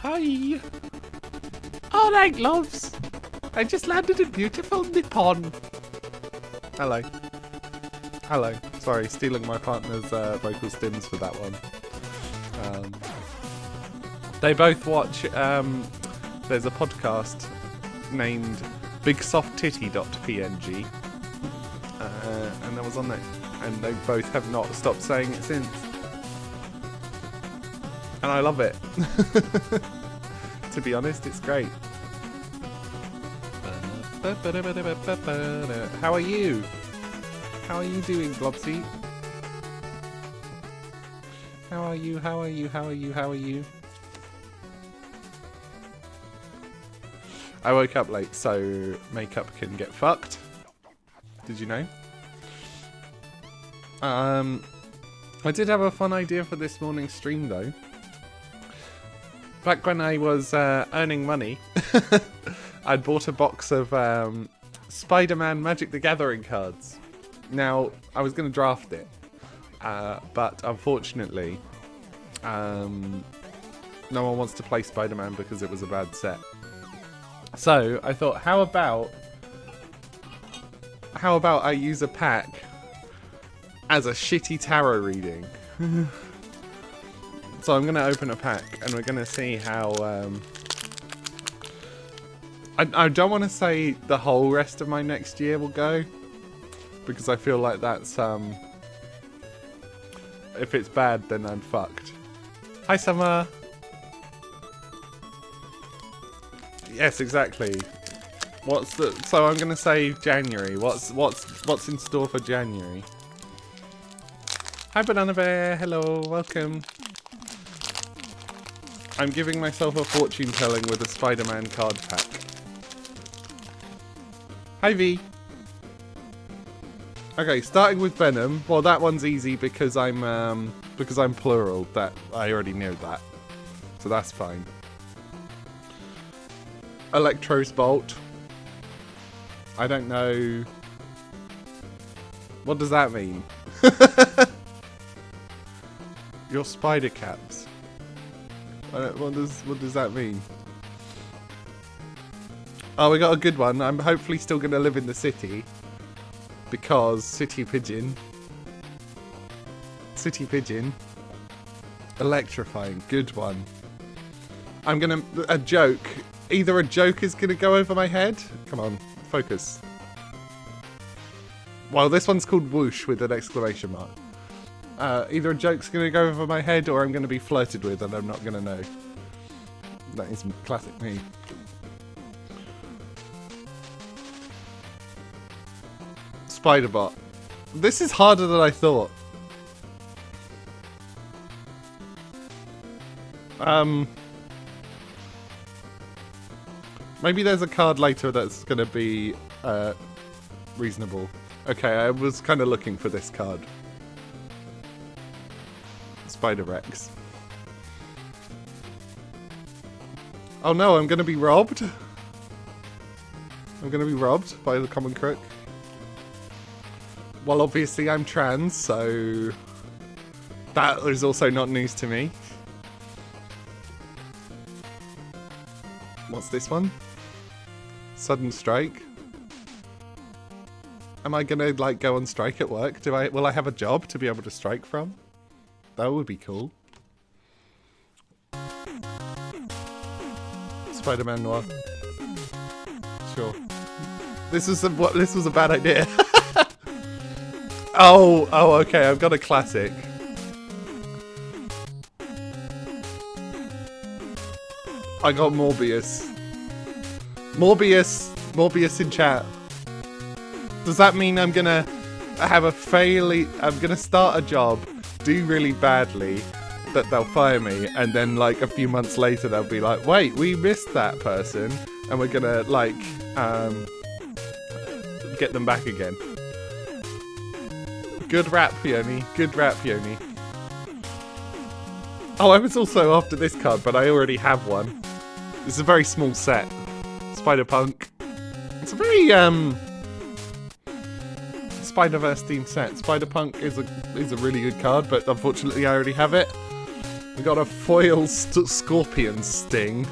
Hi. All right, loves. I just landed in beautiful Nippon. Hello. Hello. Sorry, stealing my partner's vocal stims for that one. They both watch, there's a podcast named bigsofttitty.png, and that was on there, and they both have not stopped saying it since. And I love it. To be honest, it's great. How are you? How are you doing, Blobsy? How are you? How are you? How are you? How are you? I woke up late, so makeup can get fucked. Did you know? I did have a fun idea for this morning's stream, though. Back when I was earning money, I'd bought a box of Spider-Man Magic the Gathering cards. Now, I was going to draft it, but unfortunately, no one wants to play Spider-Man because it was a bad set. So, I thought, how about I use a pack as a shitty tarot reading? So I'm going to open a pack, and we're going to see how... I don't want to say the whole rest of my next year will go, because I feel like that's... if it's bad, then I'm fucked. Hi, Summer! Yes, exactly. So I'm going to say January. What's in store for January? Hi, Banana Bear! Hello, welcome! I'm giving myself a fortune telling with a Spider-Man card pack. Hi V. Okay, starting with Venom. Well, that one's easy because I'm plural. That I already knew that, so that's fine. Electro's Bolt. I don't know. What does that mean? Your spider caps. What does that mean? Oh, we got a good one. I'm hopefully still going to live in the city. Because City Pigeon. City Pigeon. Electrifying. Good one. I'm going to... A joke. Either a joke is going to go over my head. Come on. Focus. Well, this one's called Whoosh with an exclamation mark. Either a joke's going to go over my head or I'm going to be flirted with and I'm not going to know. That is classic me. Spiderbot. This is harder than I thought. Maybe there's a card later that's going to be reasonable. Okay, I was kind of looking for this card. Spider-Rex. Oh no, I'm going to be robbed. I'm going to be robbed by the common crook. Well, obviously I'm trans, so that is also not news to me. What's this one? Sudden strike. Am I gonna like go on strike at work? Will I have a job to be able to strike from? That would be cool. Spider-Man Noir. Sure. This was a bad idea. Oh, okay, I've got a classic. I got Morbius. Morbius in chat. Does that mean I'm gonna have I'm gonna start a job, do really badly, that they'll fire me, and then like a few months later they'll be like, wait, we missed that person, and we're gonna like, get them back again. Good rap, Peony. Good rap, Peony. Oh, I was also after this card, but I already have one. It's a very small set. Spider-Punk. It's a very, Spider-Verse themed set. Spider-Punk is a really good card, but unfortunately I already have it. We got a foil scorpion sting.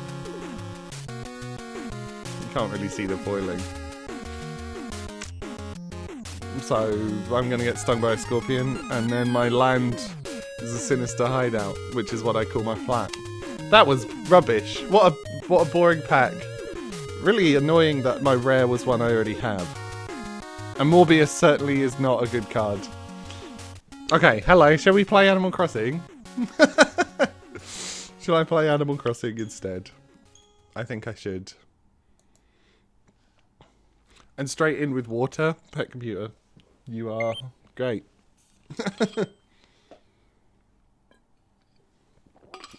You can't really see the foiling. So I'm going to get stung by a scorpion, and then my land is a sinister hideout, which is what I call my flat. That was rubbish. What a boring pack. Really annoying that my rare was one I already have. And Morbius certainly is not a good card. Okay, hello, shall we play Animal Crossing? Shall I play Animal Crossing instead? I think I should. And straight in with water, pet computer. You are great.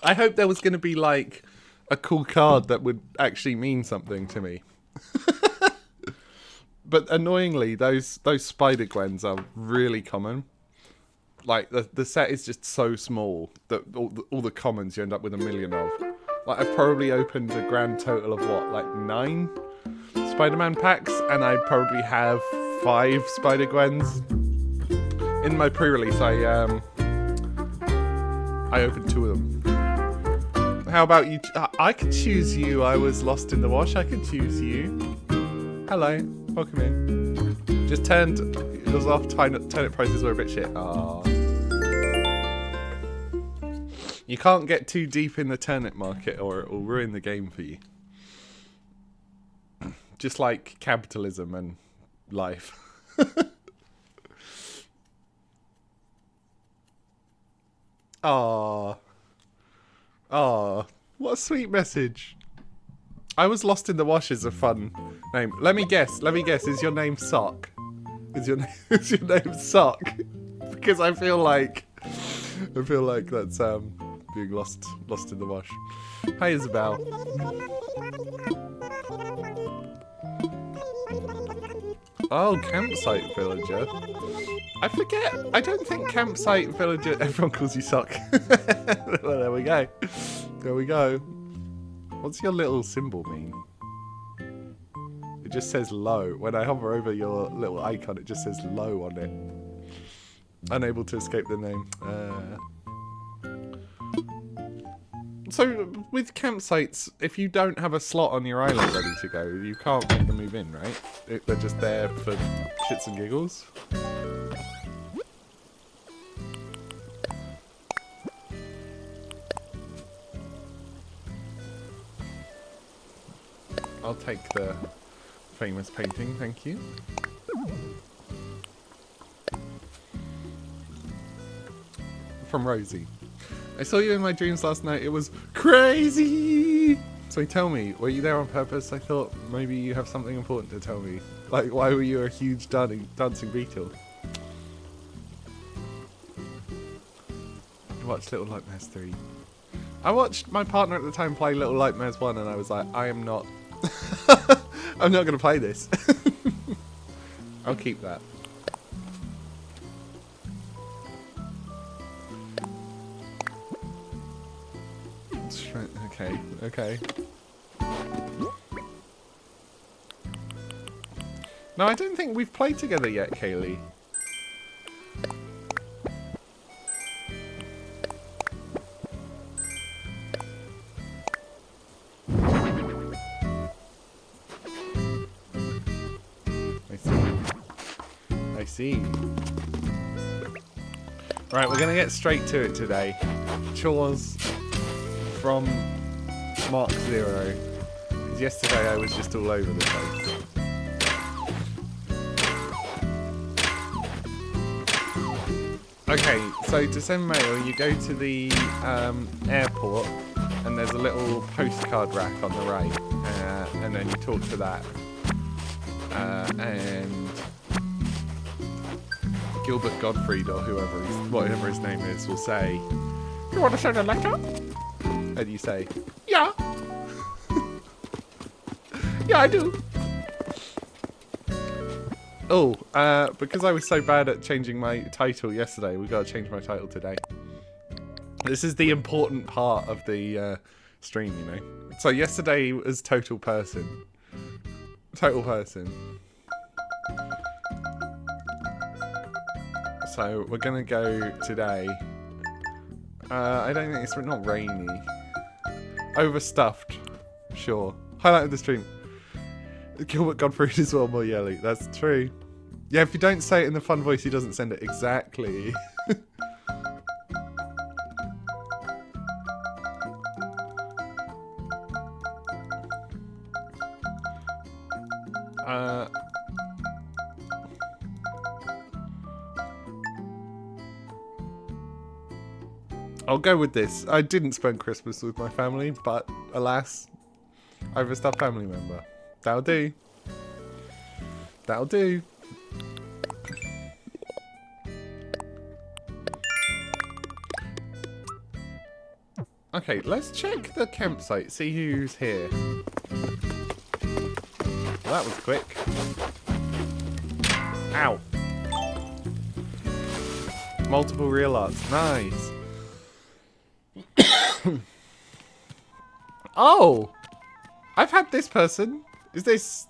I hope there was going to be like a cool card that would actually mean something to me. But annoyingly, those Spider Gwens are really common. Like the set is just so small that all the commons you end up with a million of. Like I've probably opened a grand total of what, like 9 Spider-Man packs, and I probably have 5 Spider Gwens. In my pre-release, I opened 2 of them. How about you? I could choose you. I was lost in the wash. I could choose you. Hello, welcome in. Just turned yours off. Turnip prices were a bit shit. Aww. You can't get too deep in the turnip market, or it will ruin the game for you. Just like capitalism and life. Aww. Aww. What a sweet message. I was lost in the wash is a fun name. Let me guess. Is your name Sock? Is your name Sock? Because I feel like that's being lost in the wash. Hi Isabel. Oh, campsite villager. I forget. I don't think campsite villager. Everyone calls you Sock. Well, there we go. There we go. What's your little symbol mean? It just says low. When I hover over your little icon, it just says low on it. Unable to escape the name. So, with campsites, if you don't have a slot on your island ready to go, you can't make them move in, right? They're just there for shits and giggles. I'll take the famous painting, thank you. From Rosie. I saw you in my dreams last night. It was crazy! So tell me, were you there on purpose? I thought maybe you have something important to tell me. Like, why were you a huge dancing beetle? I watched Little Nightmares 3. I watched my partner at the time play Little Nightmares 1 and I was like, I am not... I'm not going to play this. I'll keep that. Okay. No, I don't think we've played together yet, Kaylee. I see. Right, we're gonna get straight to it today. Chores from Mark 0. Because yesterday I was just all over the place. Okay, so to send mail, you go to the airport, and there's a little postcard rack on the right, and then you talk to that, and Gilbert Gottfried or whatever his name is will say, "You want to send a letter?" And you say, "Yeah." "Yeah, I do." Oh, because I was so bad at changing my title yesterday, we got to change my title today. This is the important part of the stream, you know. So yesterday was Total Person. Total Person. So we're gonna go today. I don't think it's not rainy. Overstuffed. Sure. Highlight of the stream. Gilbert Gottfried is well more yelly. That's true. Yeah, if you don't say it in the fun voice, he doesn't send it exactly. I'll go with this. I didn't spend Christmas with my family, but alas, overstuffed family member. That'll do. That'll do. Okay, let's check the campsite, see who's here. Well, that was quick. Ow. Multiple real arts. Nice. Oh! I've had this person. Is this...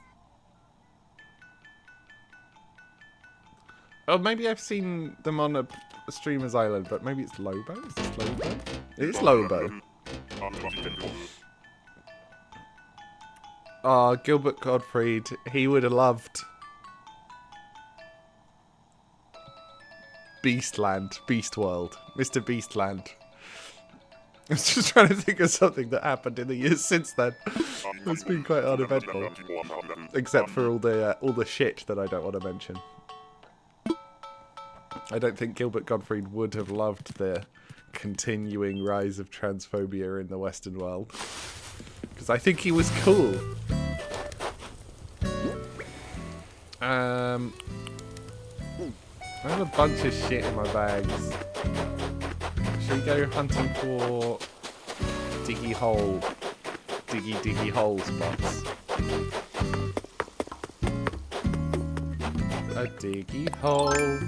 Oh, maybe I've seen them on a streamer's island, but maybe it's Lobo? Is this Lobo? It is Lobo. Oh, Gilbert Gottfried. He would have loved... Beastland. Beast World. Mr. Beastland. I was just trying to think of something that happened in the years since then. It's been quite uneventful. Except for all the shit that I don't want to mention. I don't think Gilbert Gottfried would have loved the continuing rise of transphobia in the Western world. Because I think he was cool. I have a bunch of shit in my bags. Should we go hunting for diggy hole spots? A diggy hole,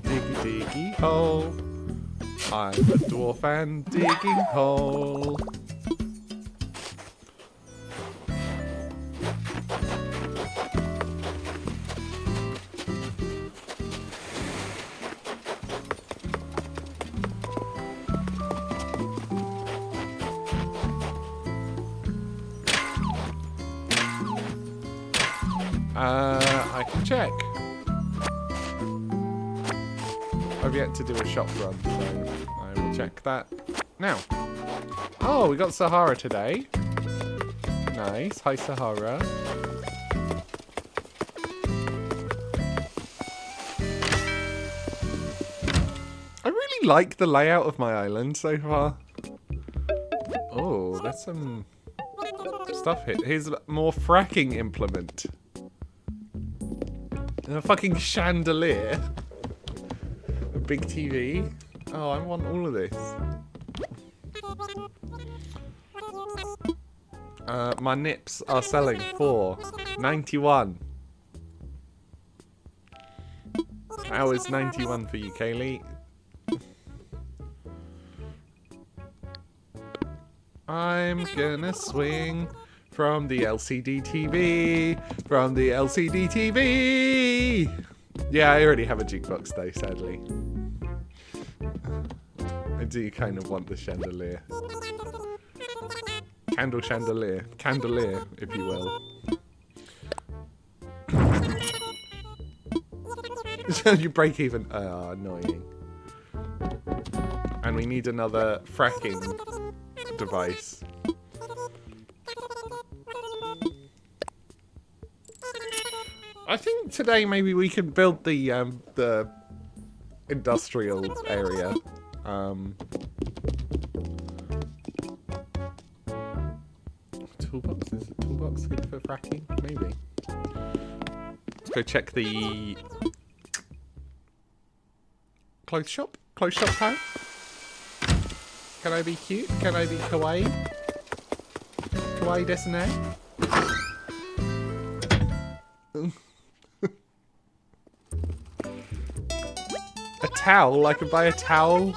diggy hole. I'm a dwarf and digging hole. I can check. I've yet to do a shop run, so I will check that now. Oh, we got Sahara today. Nice. Hi, Sahara. I really like the layout of my island so far. Oh, there's some stuff here. Here's more fracking implement. And a fucking chandelier. A big TV. Oh, I want all of this. My nips are selling for 91. How is 91 for you, Kaylee? I'm gonna swing from the LCD TV. From the LCD TV. Yeah, I already have a jukebox though, sadly. I do kind of want the chandelier. Candle chandelier. Candelier, if you will. You break even. Annoying. And we need another fracking device. I think today maybe we can build the industrial area. Toolbox? Is the toolbox good for fracking? Maybe. Let's go check the clothes shop. Clothes shop time. Can I be cute? Can I be kawaii? Kawaii desu ne? A towel? I could buy a towel?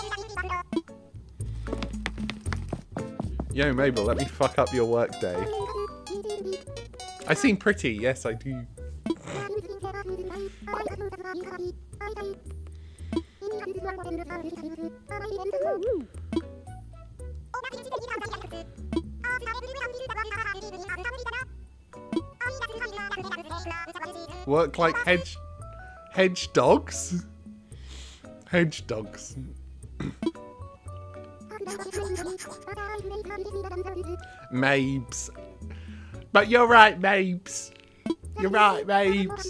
Yo, Mabel, let me fuck up your workday. I seem pretty. Yes, I do. Work like hedge dogs? Hedge dogs. Mabes. But you're right, Mabes. You're right, Mabes.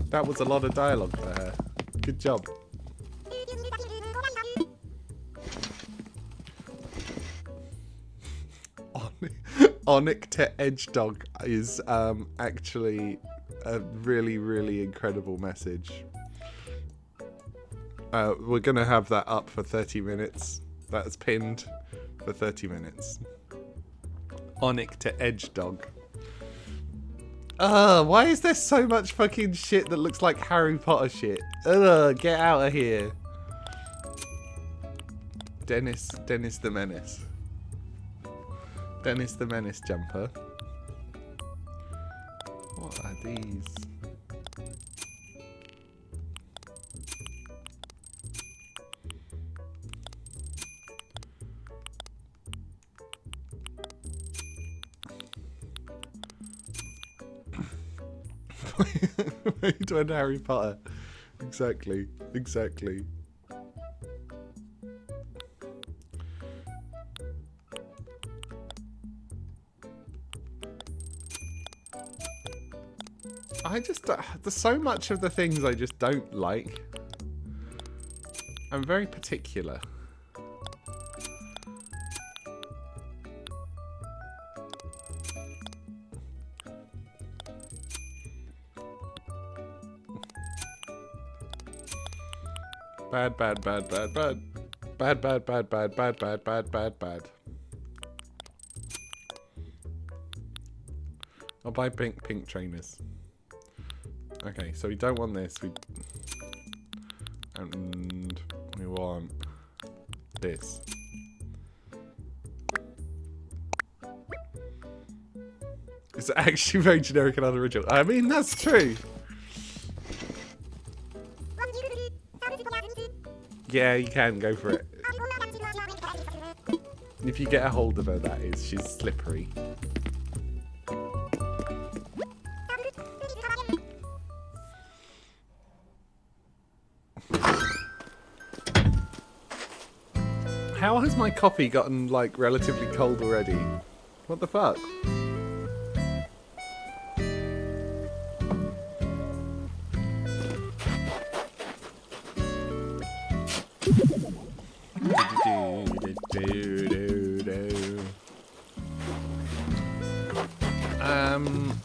That was a lot of dialogue there. Good job. Onic to Edge Dog is actually a really, really incredible message. We're going to have that up for 30 minutes. That's pinned for 30 minutes. Onic to Edge Dog. Why is there so much fucking shit that looks like Harry Potter shit? Get out of here. Dennis the Menace. Dennis the Menace jumper. What are these? Made one Harry Potter. Exactly. There's so much of the things I just don't like. I'm very particular. Bad. I'll buy pink trainers. Okay, so we don't want this. And we want this. It's actually very generic and unoriginal. I mean, that's true. Yeah, you can go for it. If you get a hold of her, that is. She's slippery. How has my coffee gotten, like, relatively cold already? What the fuck?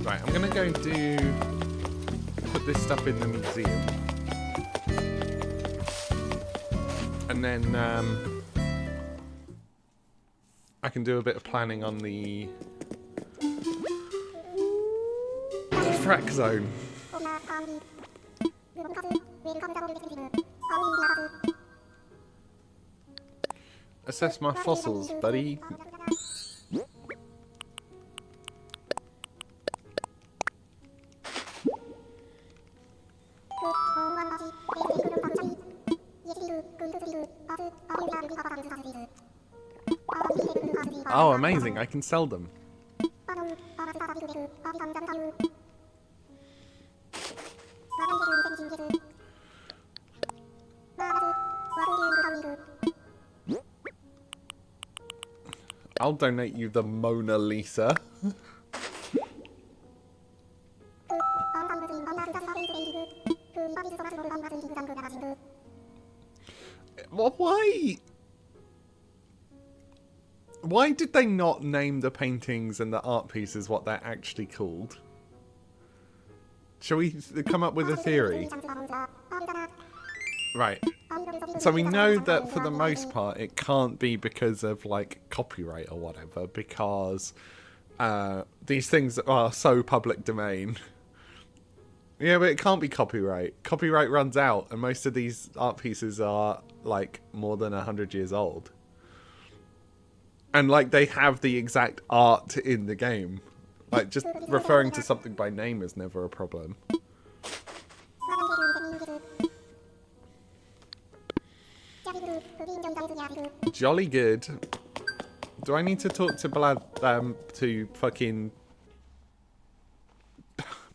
Right, I'm gonna go put this stuff in the museum. And then, I can do a bit of planning on the frack zone. Assess my fossils, buddy. Oh, amazing. I can sell them. I'll donate you the Mona Lisa. Why? Why did they not name the paintings and the art pieces what they're actually called? Shall we come up with a theory? Right. So we know that for the most part it can't be because of like copyright or whatever, because these things are so public domain. Yeah, but it can't be copyright. Copyright runs out, and most of these art pieces are like more than 100 years old. And like they have the exact art in the game. Like just referring to something by name is never a problem. Jolly good. Do I need to talk to to fucking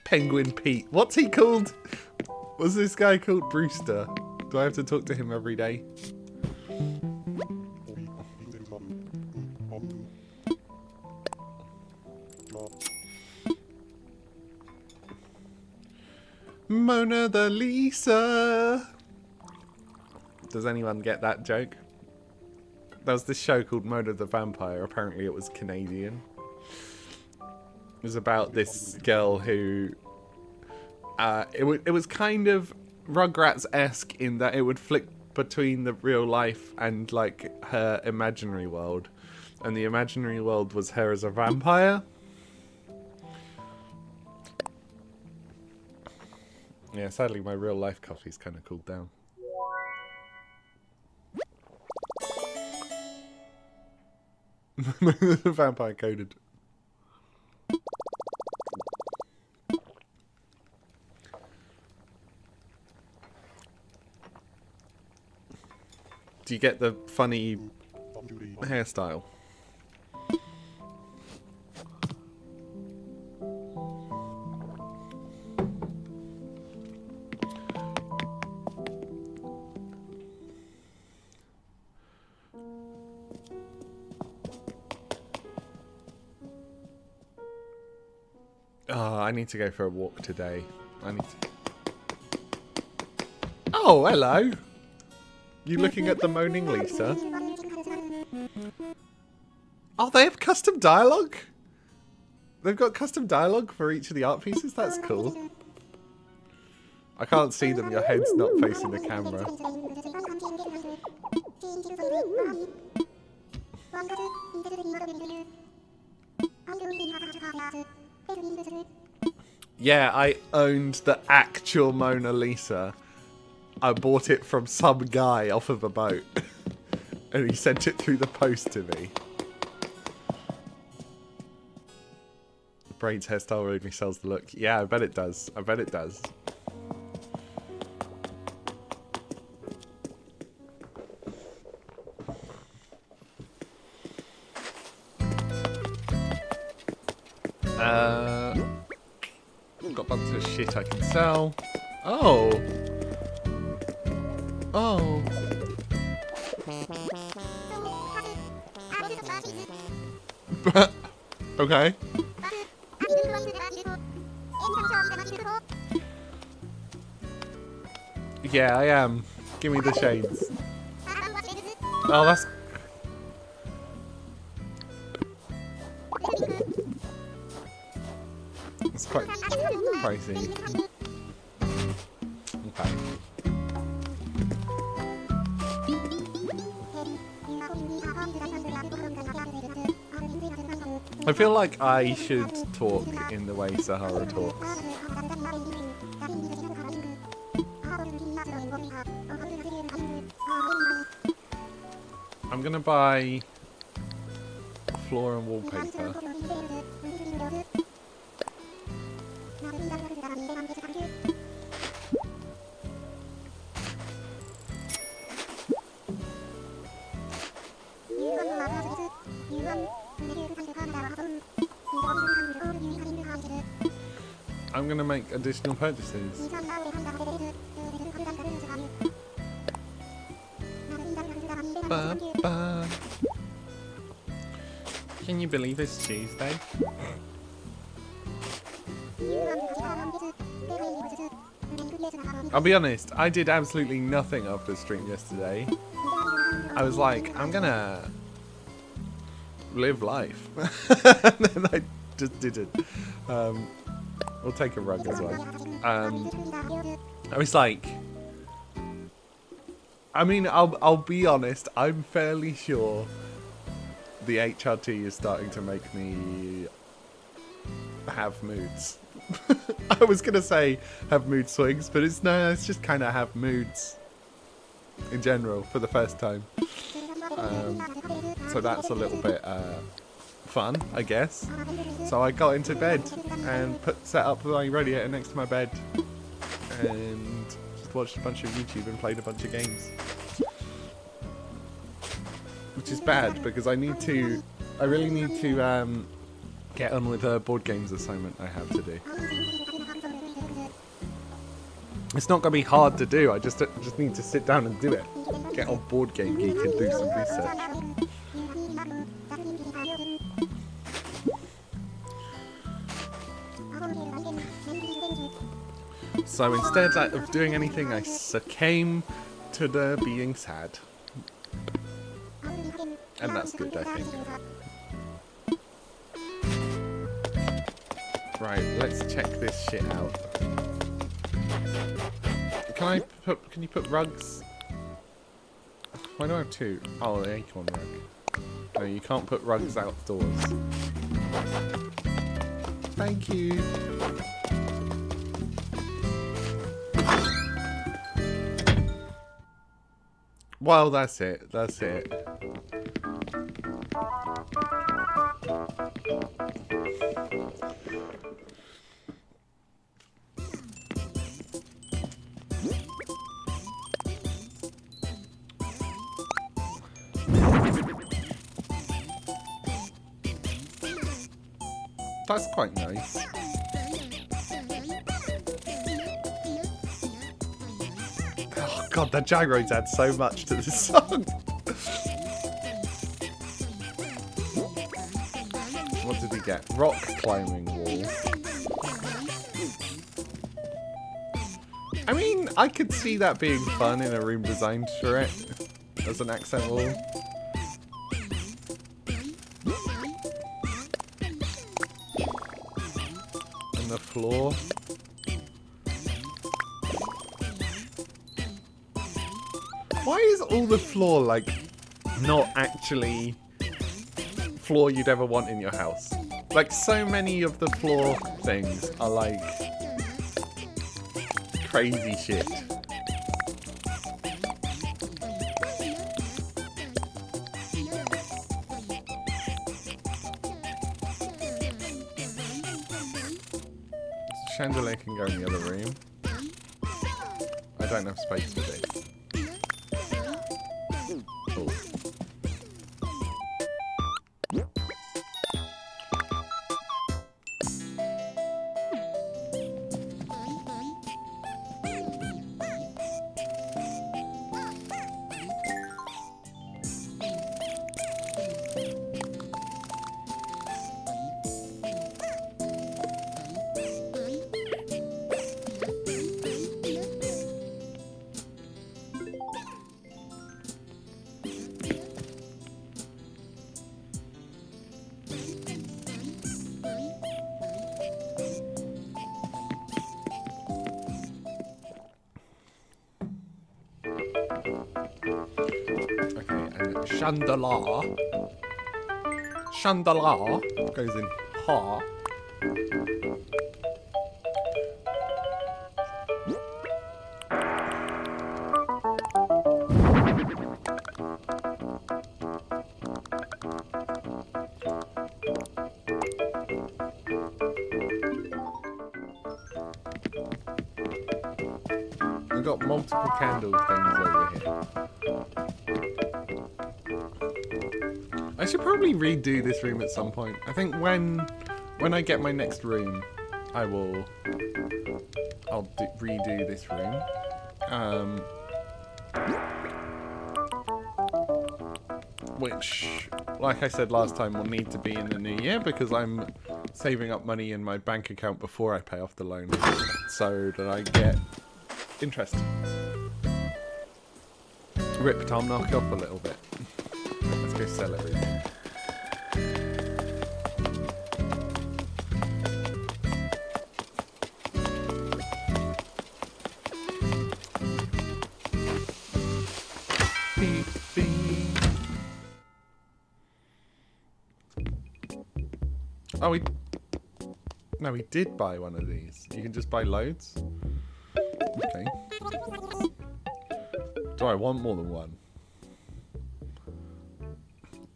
Penguin Pete. What's he called? Was this guy called Brewster? Do I have to talk to him every day? Mona the Lisa. Does anyone get that joke? There was this show called Mona the Vampire. Apparently it was Canadian. It was about this girl who... it was kind of Rugrats-esque in that it would flick between the real life and like her imaginary world. And the imaginary world was her as a vampire. Yeah, sadly my real life coffee's kind of cooled down. Vampire coded. Do you get the funny hairstyle? Oh, I need to go for a walk today. I need to... Oh, hello! You looking at the Moaning Lisa? Oh, they have custom dialogue? They've got custom dialogue for each of the art pieces? That's cool. I can't see them, your head's not facing the camera. Yeah, I owned the actual Mona Lisa. I bought it from some guy off of a boat. And he sent it through the post to me. Braids hairstyle really sells the look. Yeah, I bet it does. I bet it does. Got a bunch of shit I can sell. Oh. Oh. Okay. Yeah, I am. Give me the shades. Oh, that's... It's quite pricey. Okay. I feel like I should talk in the way Sahara talks. I'm gonna buy floor and wallpaper. I'm gonna make additional purchases. Ba-ba. Can you believe it's Tuesday? I'll be honest, I did absolutely nothing after the stream yesterday. I was like, I'm gonna live life. And then I just didn't. We'll take a rug as well. I was like, I mean, I'll be honest, I'm fairly sure the HRT is starting to make me have moods. I was gonna say have mood swings, but it's just kind of have moods in general for the first time. So that's a little bit fun, I guess. So I got into bed and set up my radiator next to my bed and just watched a bunch of YouTube and played a bunch of games. Which is bad because I really need to get on with a board games assignment I have to do. It's not going to be hard to do. I just need to sit down and do it. Get on Board Game Geek and do some research. So instead of doing anything, I succumb to the being sad. And that's good, I think. Right, let's check this shit out. Can you put rugs? Why do I have two? Oh, the acorn rug. No, you can't put rugs outdoors. Thank you. Well, that's it. That's it. That's quite nice. Oh god, the gyros add so much to this song. What did we get? Rock climbing wall. I mean, I could see that being fun in a room designed for it as an accent wall. And the floor. Why is all the floor, like, not actually floor you'd ever want in your house? Like, so many of the floor things are, like, crazy shit. Chandelier can go in the other room. I don't have space for this. Cool. Chandelier. Chandelier goes in ha. We've got multiple candle things over here. I should probably redo this room at some point. I think when I get my next room, I'll redo this room. Which, like I said last time, will need to be in the new year because I'm saving up money in my bank account before I pay off the loan, so that I get interest. Rip, Tom, knock off a little bit. Let's go sell everything. Beep, beep. Oh, no, we did buy one of these. You can just buy loads? Okay. Do I want more than one?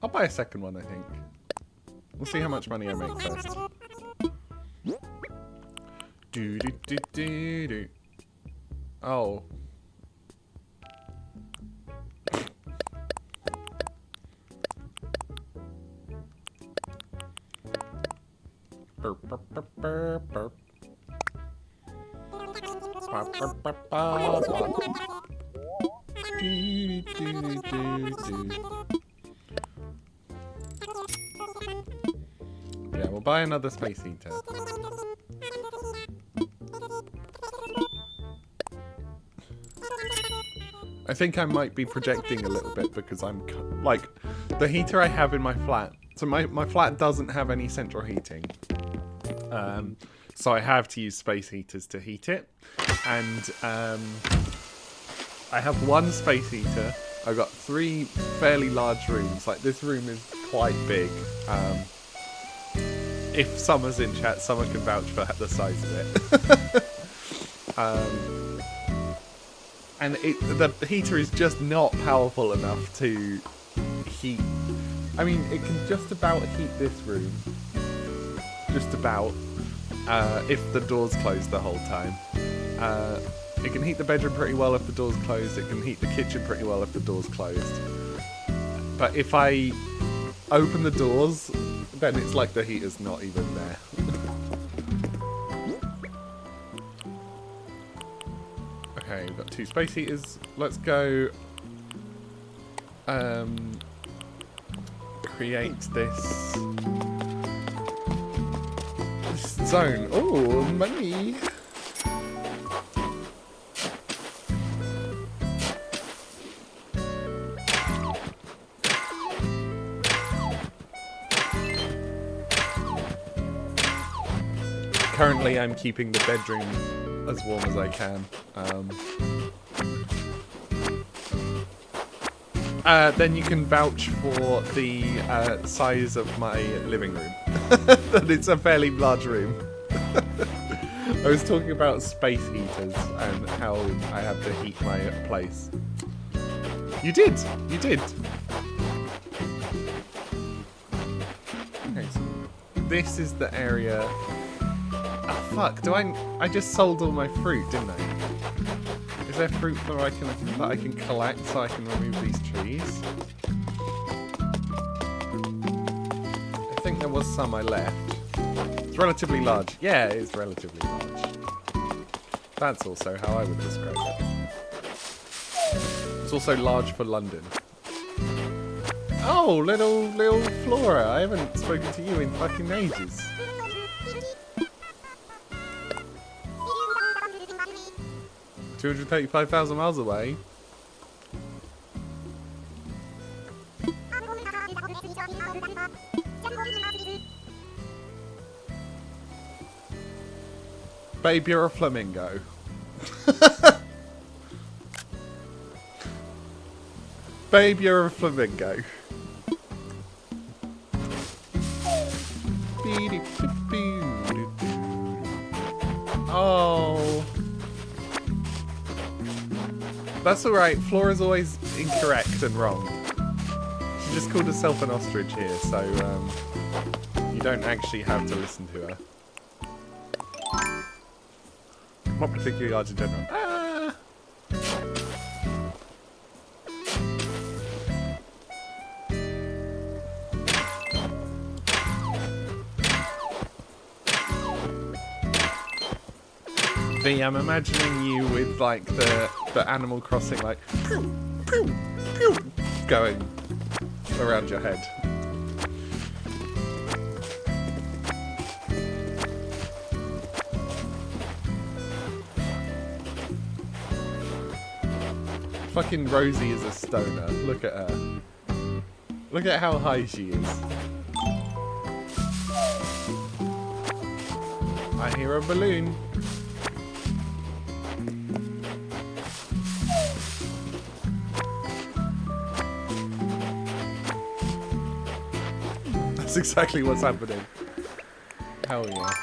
I'll buy a second one, I think. We'll see how much money I make first. Do do do do do. Oh. Burp, burp, burp, burp, burp. Yeah, we'll buy another space heater. I think I might be projecting a little bit because I'm like the heater I have in my flat. So my flat doesn't have any central heating. So I have to use space heaters to heat it. And I have one space heater. I've got 3 fairly large rooms. Like this room is quite big. If Summer's in chat, Summer can vouch for the size of it. And the heater is just not powerful enough to heat. I mean, it can just about heat this room. Just about. If the door's closed the whole time. It can heat the bedroom pretty well if the door's closed. It can heat the kitchen pretty well if the door's closed. But if I open the doors, then it's like the heater's not even there. Okay, we've got 2 space heaters. Let's go create this zone. Oh, money! Currently, I'm keeping the bedroom as warm as I can. Then you can vouch for the size of my living room. That it's a fairly large room. I was talking about space heaters and how I have to heat my place. You did! You did! Okay, so this is the area... Oh, fuck, I just sold all my fruit, didn't I? Is there fruit that I can collect so I can remove these trees? I think there was some I left. It's relatively large. Yeah, it is relatively large. That's also how I would describe it. It's also large for London. Oh, little Flora. I haven't spoken to you in fucking ages. $235,000 miles away. Babe, you're a flamingo. Babe, you're a flamingo. Oh. That's alright, Flora's always incorrect and wrong. She just called herself an ostrich here, so you don't actually have to listen to her. Not particularly large in general. Ah! V, I'm imagining you with like the Animal Crossing like pew, pew, pew, going around your head. Fucking Rosie is a stoner. Look at her. Look at how high she is. I hear a balloon. That's exactly what's happening. Hell yeah.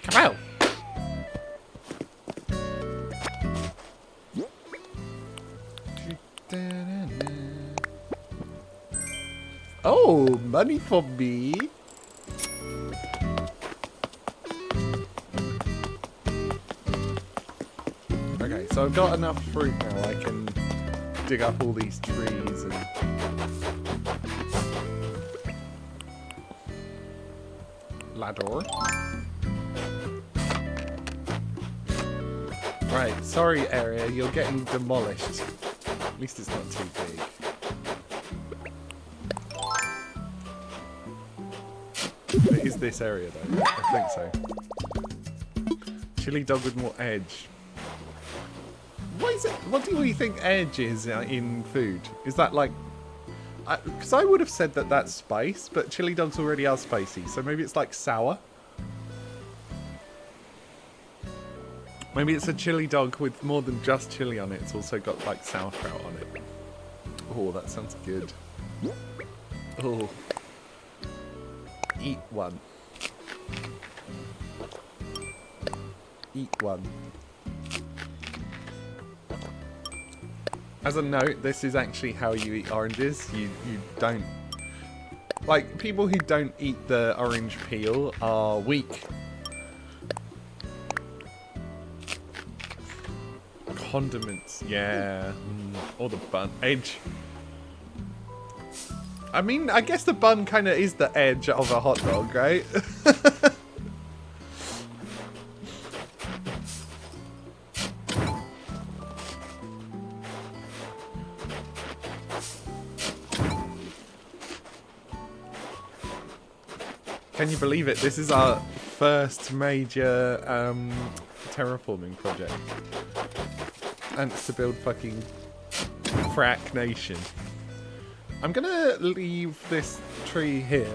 Come out! Oh, money for me. Okay, so I've got enough fruit now. I can dig up all these trees and... ladder. Right, sorry area, you're getting demolished. At least it's not too big. It is this area though, I think so. Chili dog with more edge. What is it? What do we think edge is in food? Is that like... Because I would have said that that's spice, but chili dogs already are spicy, so maybe it's like sour? Maybe it's a chili dog with more than just chili on it. It's also got like sauerkraut on it. Oh, that sounds good. Oh. Eat one. Eat one. As a note, this is actually how you eat oranges. You don't... Like, people who don't eat the orange peel are weak. Condiments, yeah. Or the bun. Edge. I mean, I guess the bun kind of is the edge of a hot dog, right? Can you believe it? This is our first major terraforming project. And it's to build fucking Frack Nation. I'm gonna leave this tree here.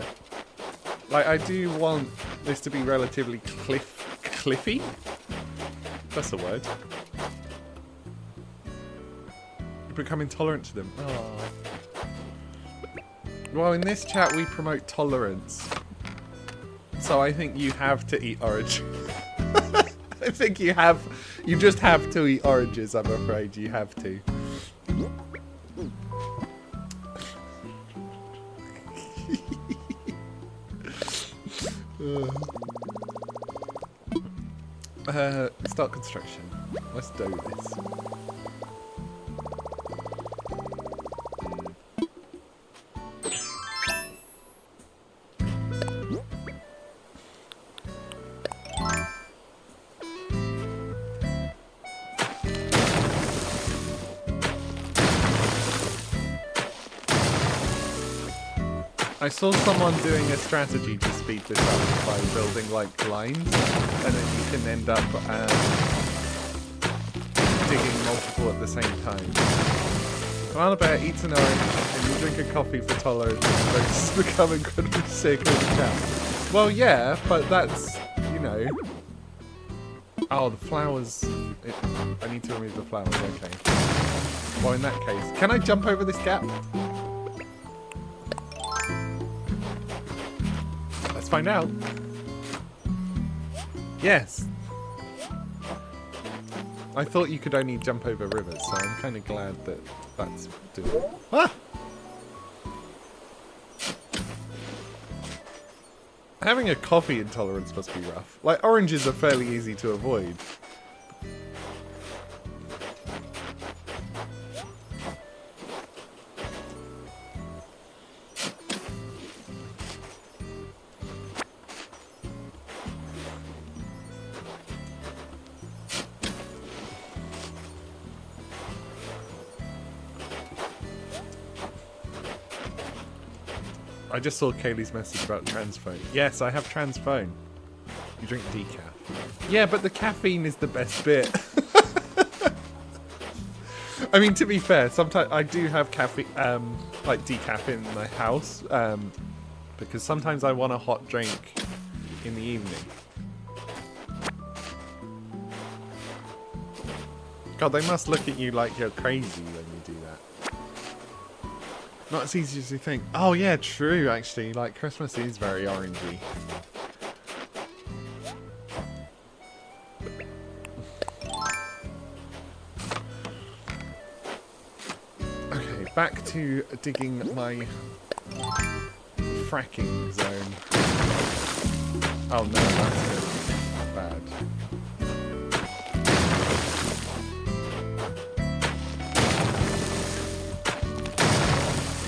Like, I do want this to be relatively cliffy? That's a word. You become intolerant to them. Oh. Well, in this chat we promote tolerance. So I think you have to eat orange. I think you just have to eat oranges, I'm afraid. You have to. Start construction. Let's do this. I saw someone doing a strategy to speed this up by building like lines, and then you can end up digging multiple at the same time. Koala Bear eats an orange and you drink a coffee for tolerance and folks become incredibly sick all the time. Well, yeah, but that's, you know... Oh, the flowers... I need to remove the flowers, okay. Well, in that case... Can I jump over this gap? Let's find out. Yes. I thought you could only jump over rivers, so I'm kind of glad that that's doable. Ah! Having a coffee intolerance must be rough. Like, oranges are fairly easy to avoid. I just saw Kaylee's message about trans phone. Yes, I have trans phone. You drink decaf. Yeah, but the caffeine is the best bit. I mean, to be fair, sometimes I do have caffeine, like decaf in my house, because sometimes I want a hot drink in the evening. God, they must look at you like you're crazy when you do that. Not as easy as you think. Oh yeah, true actually. Like, Christmas is very orangey. Okay, back to digging my fracking zone. Oh no, that's good. Bad.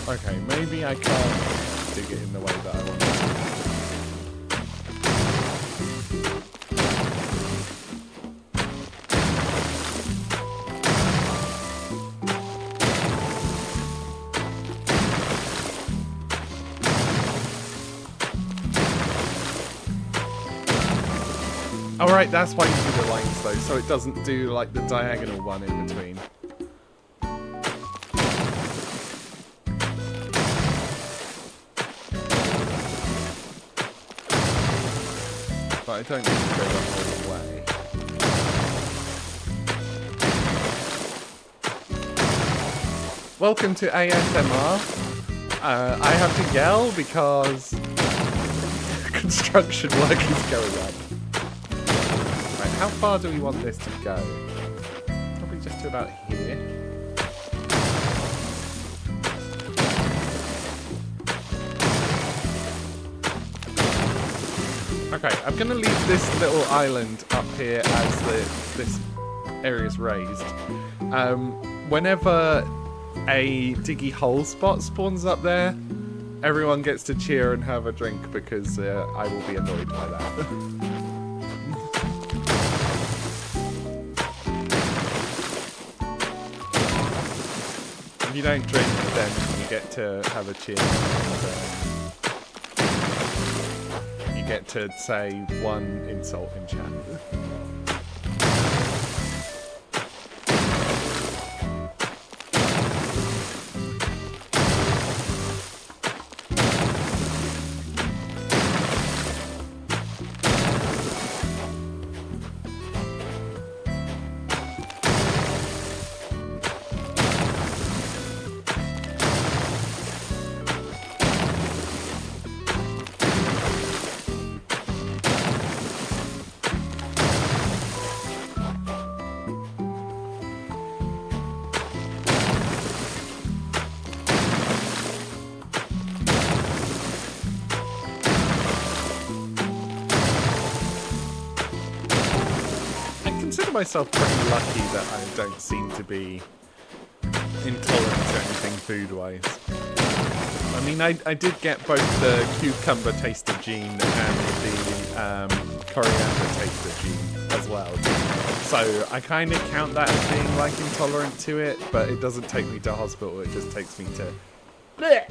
Okay, maybe I can't dig it in the way that I want to. Alright, that's why you do the lines though, so it doesn't do like the diagonal one in between. But I don't need to go the whole way. Welcome to ASMR. I have to yell because construction work is going on. Right, how far do we want this to go? Probably just to about here. Okay, I'm going to leave this little island up here as this area is raised. Whenever a diggy hole spot spawns up there, everyone gets to cheer and have a drink because I will be annoyed by that. If you don't drink, then you get to have a cheer. And, you get to say one insult in chat. Myself pretty lucky that I don't seem to be intolerant to anything food-wise. I mean, I did get both the cucumber taster gene and the coriander taster gene as well. So I kind of count that as being like intolerant to it, but it doesn't take me to hospital, it just takes me to bleh.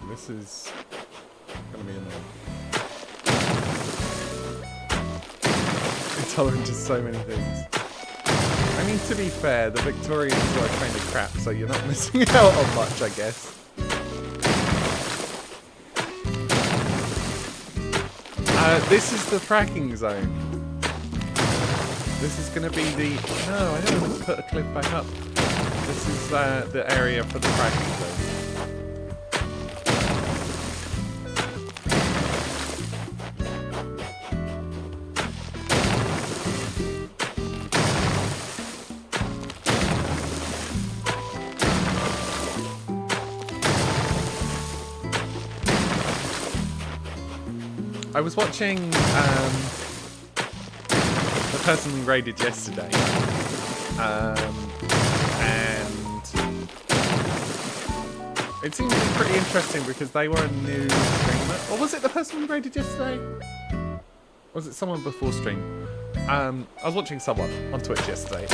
This is gonna be annoying. Intolerant to so many things. I mean, to be fair, the Victorians were kind of crap, so you're not missing out on much, I guess. This is the fracking zone. This is gonna be the... No, I don't want to put a cliff back up. This is the area for the fracking zone. I was watching the person we raided yesterday, and it seemed pretty interesting because they were a new streamer. Or was it the person we raided yesterday? Was it someone before stream? I was watching someone on Twitch yesterday,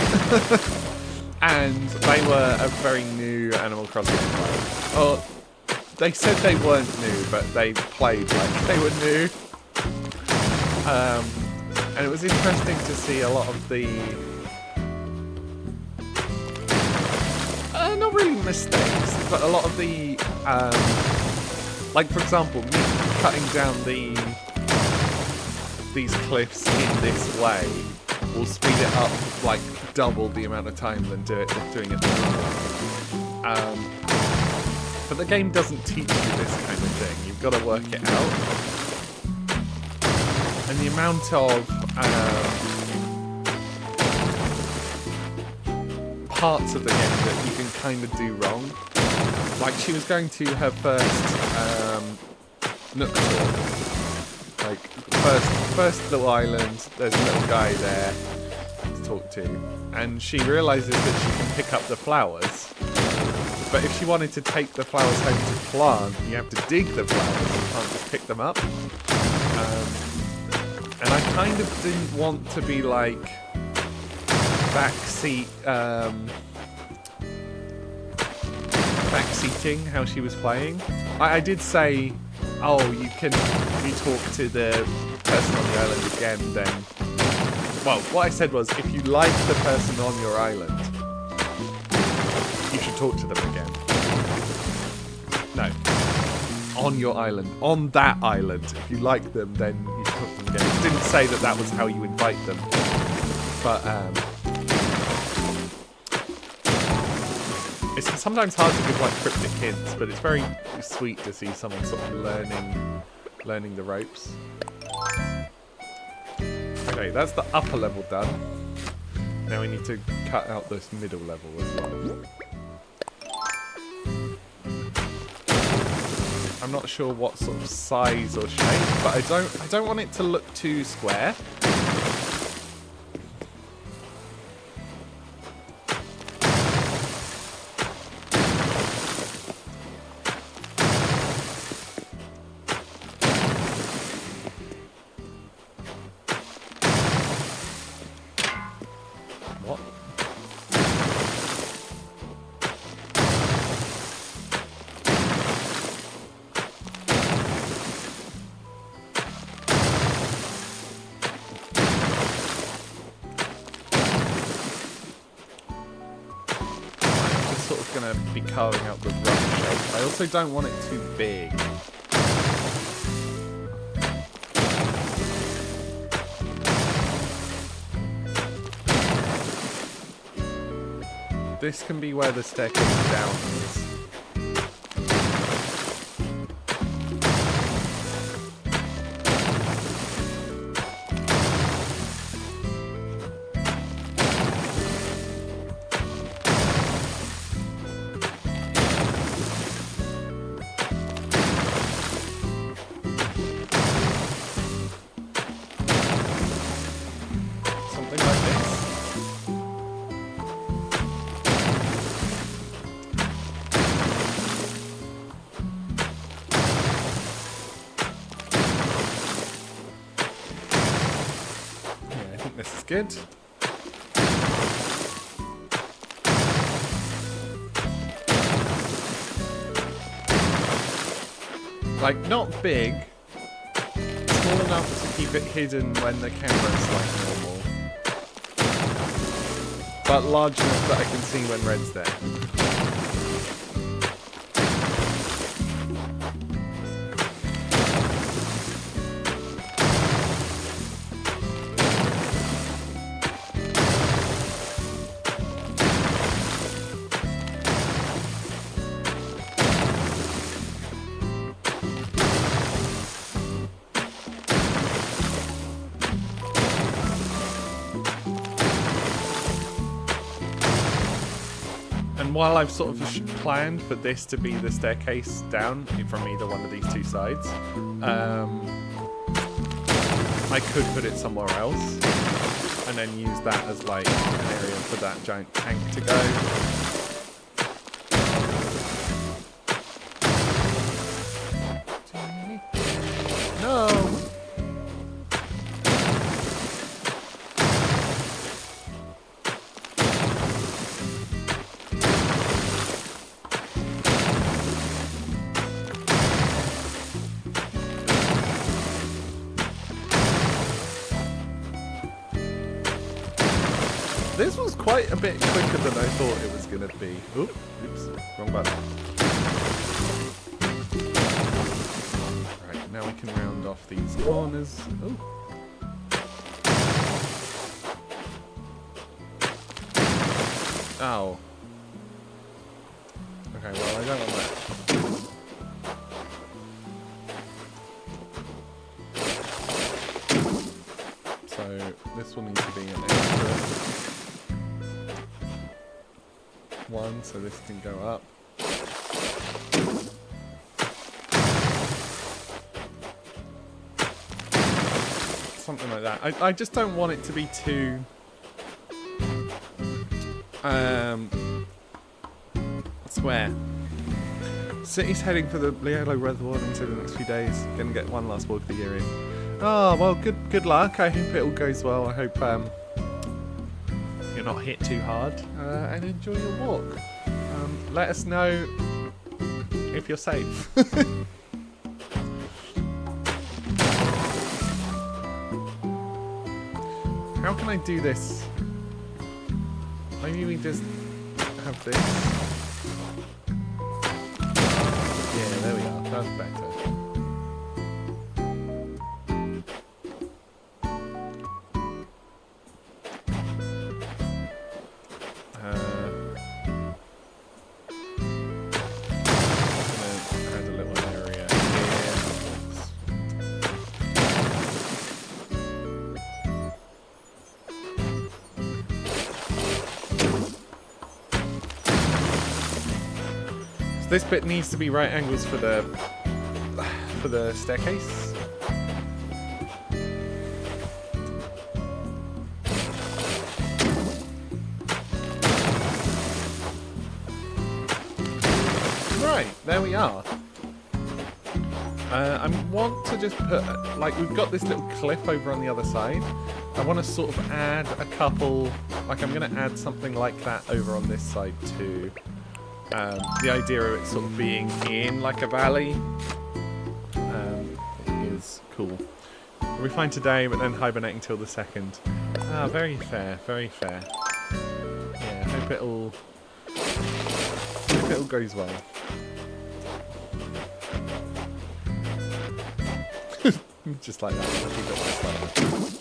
and they were a very new Animal Crossing player. Or they said they weren't new, but they played like they were new. And it was interesting to see a lot of the not really mistakes, but a lot of the like, for example, me cutting down these cliffs in this way will speed it up like double the amount of time than doing it normal. But the game doesn't teach you this kind of thing. You've got to work it out. And the amount of parts of the game that you can kind of do wrong. Like, she was going to her first Nook tour. Like, first little island, there's a little guy there to talk to. And she realises that she can pick up the flowers. But if she wanted to take the flowers home to plant, you have to dig the flowers. You can't just pick them up. And I kind of didn't want to be like backseating how she was playing. I did say, oh, you talk to the person on the island again, then... Well, what I said was, if you like the person on your island, you should talk to them again. No. On your island. On that island. If you like them, then you should talk to them again. I didn't say that that was how you invite them. But, it's sometimes hard to give like cryptic hints, but it's very sweet to see someone sort of learning the ropes. Okay, that's the upper level done. Now we need to cut out this middle level as well. I'm not sure what sort of size or shape, but I don't want it to look too square. Going to be carving out the rough shape. I also don't want it too big. This can be where the staircase down is. This is good. Like, not big. Small enough to keep it hidden when the camera's like normal. But large enough that I can see when Red's there. And while I've sort of planned for this to be the staircase down from either one of these two sides, I could put it somewhere else and then use that as like an area for that giant tank to go. No! This was quite a bit quicker than I thought it was going to be. Oops, wrong button. Right, now we can round off these corners. Ooh. Ow. Okay, well, I don't want that. So this will need to be an extra one, so this can go up. Something like that. I just don't want it to be too... square. City's heading for the yellow weather warnings over the next few days. Gonna get one last walk of the year in. Oh, well, good luck. I hope it all goes well. I hope you're not hit too hard. And enjoy your walk. Let us know if you're safe. How can I do this? Maybe we just have this. Yeah, there we are. That's better. This bit needs to be right angles for the staircase. Right, there we are. I want to just put, like, we've got this little cliff over on the other side. I want to sort of add a couple, like I'm going to add something like that over on this side too. The idea of it sort of being in like a valley is cool. We find today, but then hibernating till the 2nd. Ah, very fair, very fair. Yeah, hope it all goes well. Just like that. Keep it just like that.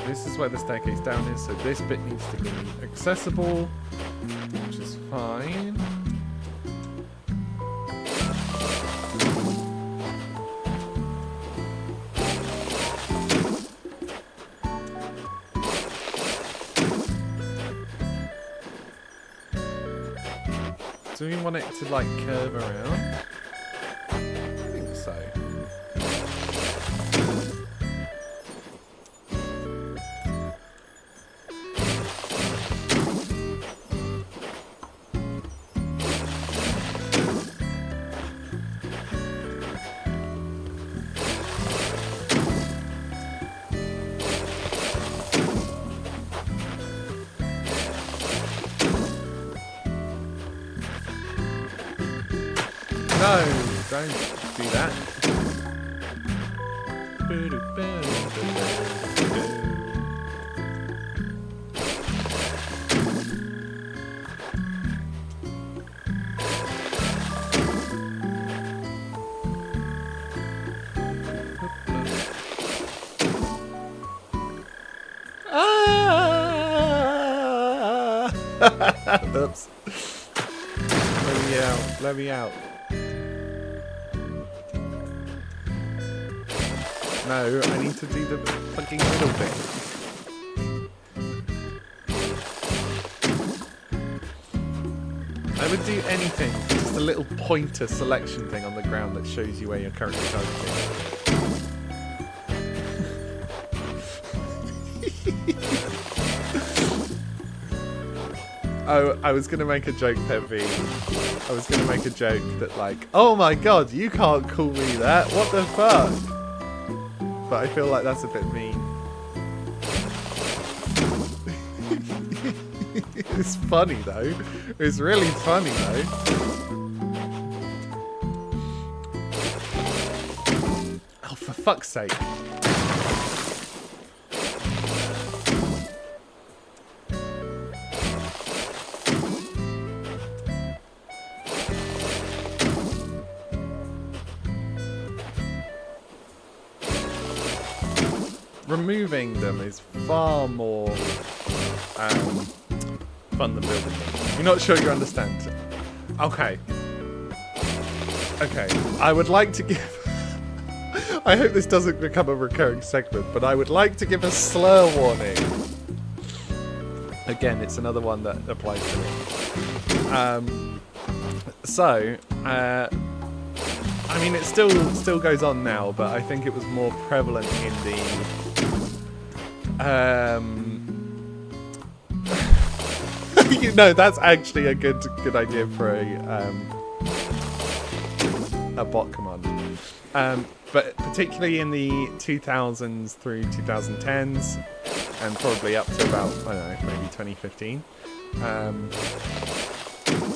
This is where the staircase down is, so this bit needs to be accessible, which is fine. Do we want it to like curve around? I think so. No, don't do that. Ah! Oops. Let me out. Let me out. No, I need to do the fucking middle bit. I would do anything, just a little pointer selection thing on the ground that shows you where you're currently targeting. Oh, I was going to make a joke, Peppy. I was going to make a joke that like, oh my god, you can't call me that, what the fuck? But I feel like that's a bit mean. It's funny though. It's really funny though. Oh, for fuck's sake. removing them is far more fun than building them. You're not sure you understand. Okay. Okay. I would like to give... I hope this doesn't become a recurring segment, but I would like to give a slur warning. Again, it's another one that applies to me. I mean, it still goes on now, but I think it was more prevalent in the... you know, that's actually a good idea for a bot command. But particularly in the 2000s through 2010s, and probably up to about, I don't know, maybe 2015,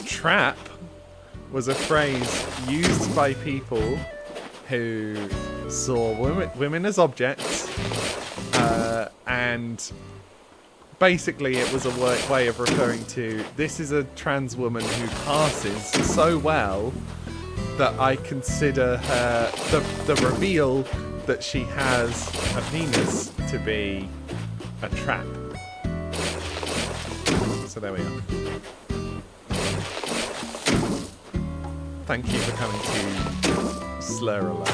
trap was a phrase used by people who saw women as objects, and basically it was a way of referring to, this is a trans woman who passes so well that I consider her, the reveal that she has a penis, to be a trap. So there we are. Thank you for coming to Slur Alert.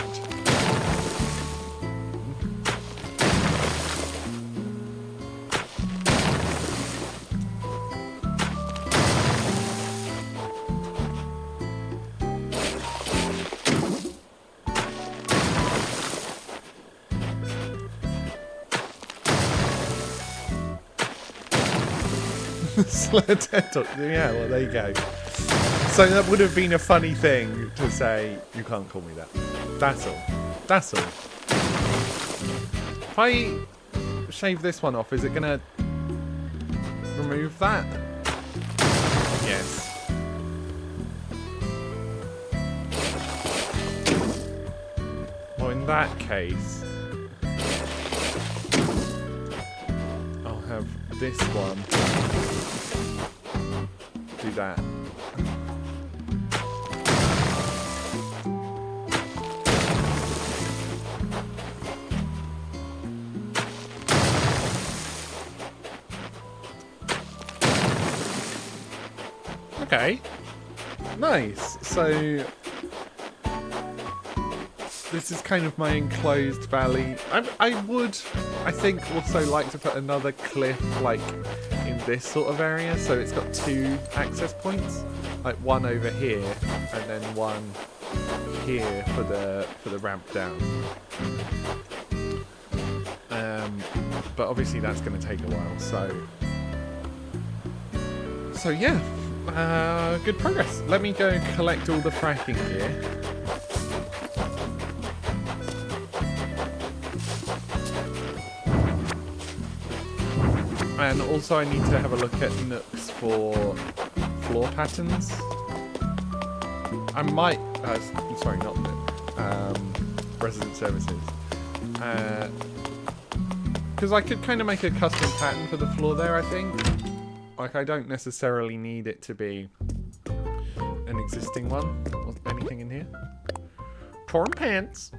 Slur TED Talk. Yeah, well, there you go. So that would have been a funny thing to say, you can't call me that. That's all. That's all. If I shave this one off, is it going to remove that? Yes. Well, in that case, I'll have this one do that. Okay, nice. So this is kind of my enclosed valley. I would, I think, also like to put another cliff like in this sort of area, so it's got two access points, like one over here and then one here for the ramp down. But obviously that's going to take a while. So yeah. Good progress. Let me go collect all the fracking gear. And also I need to have a look at nooks for floor patterns. I might... sorry, not nook. Resident services. Because I could kind of make a custom pattern for the floor there, I think. Like, I don't necessarily need it to be an existing one. Or anything in here? Torn pants.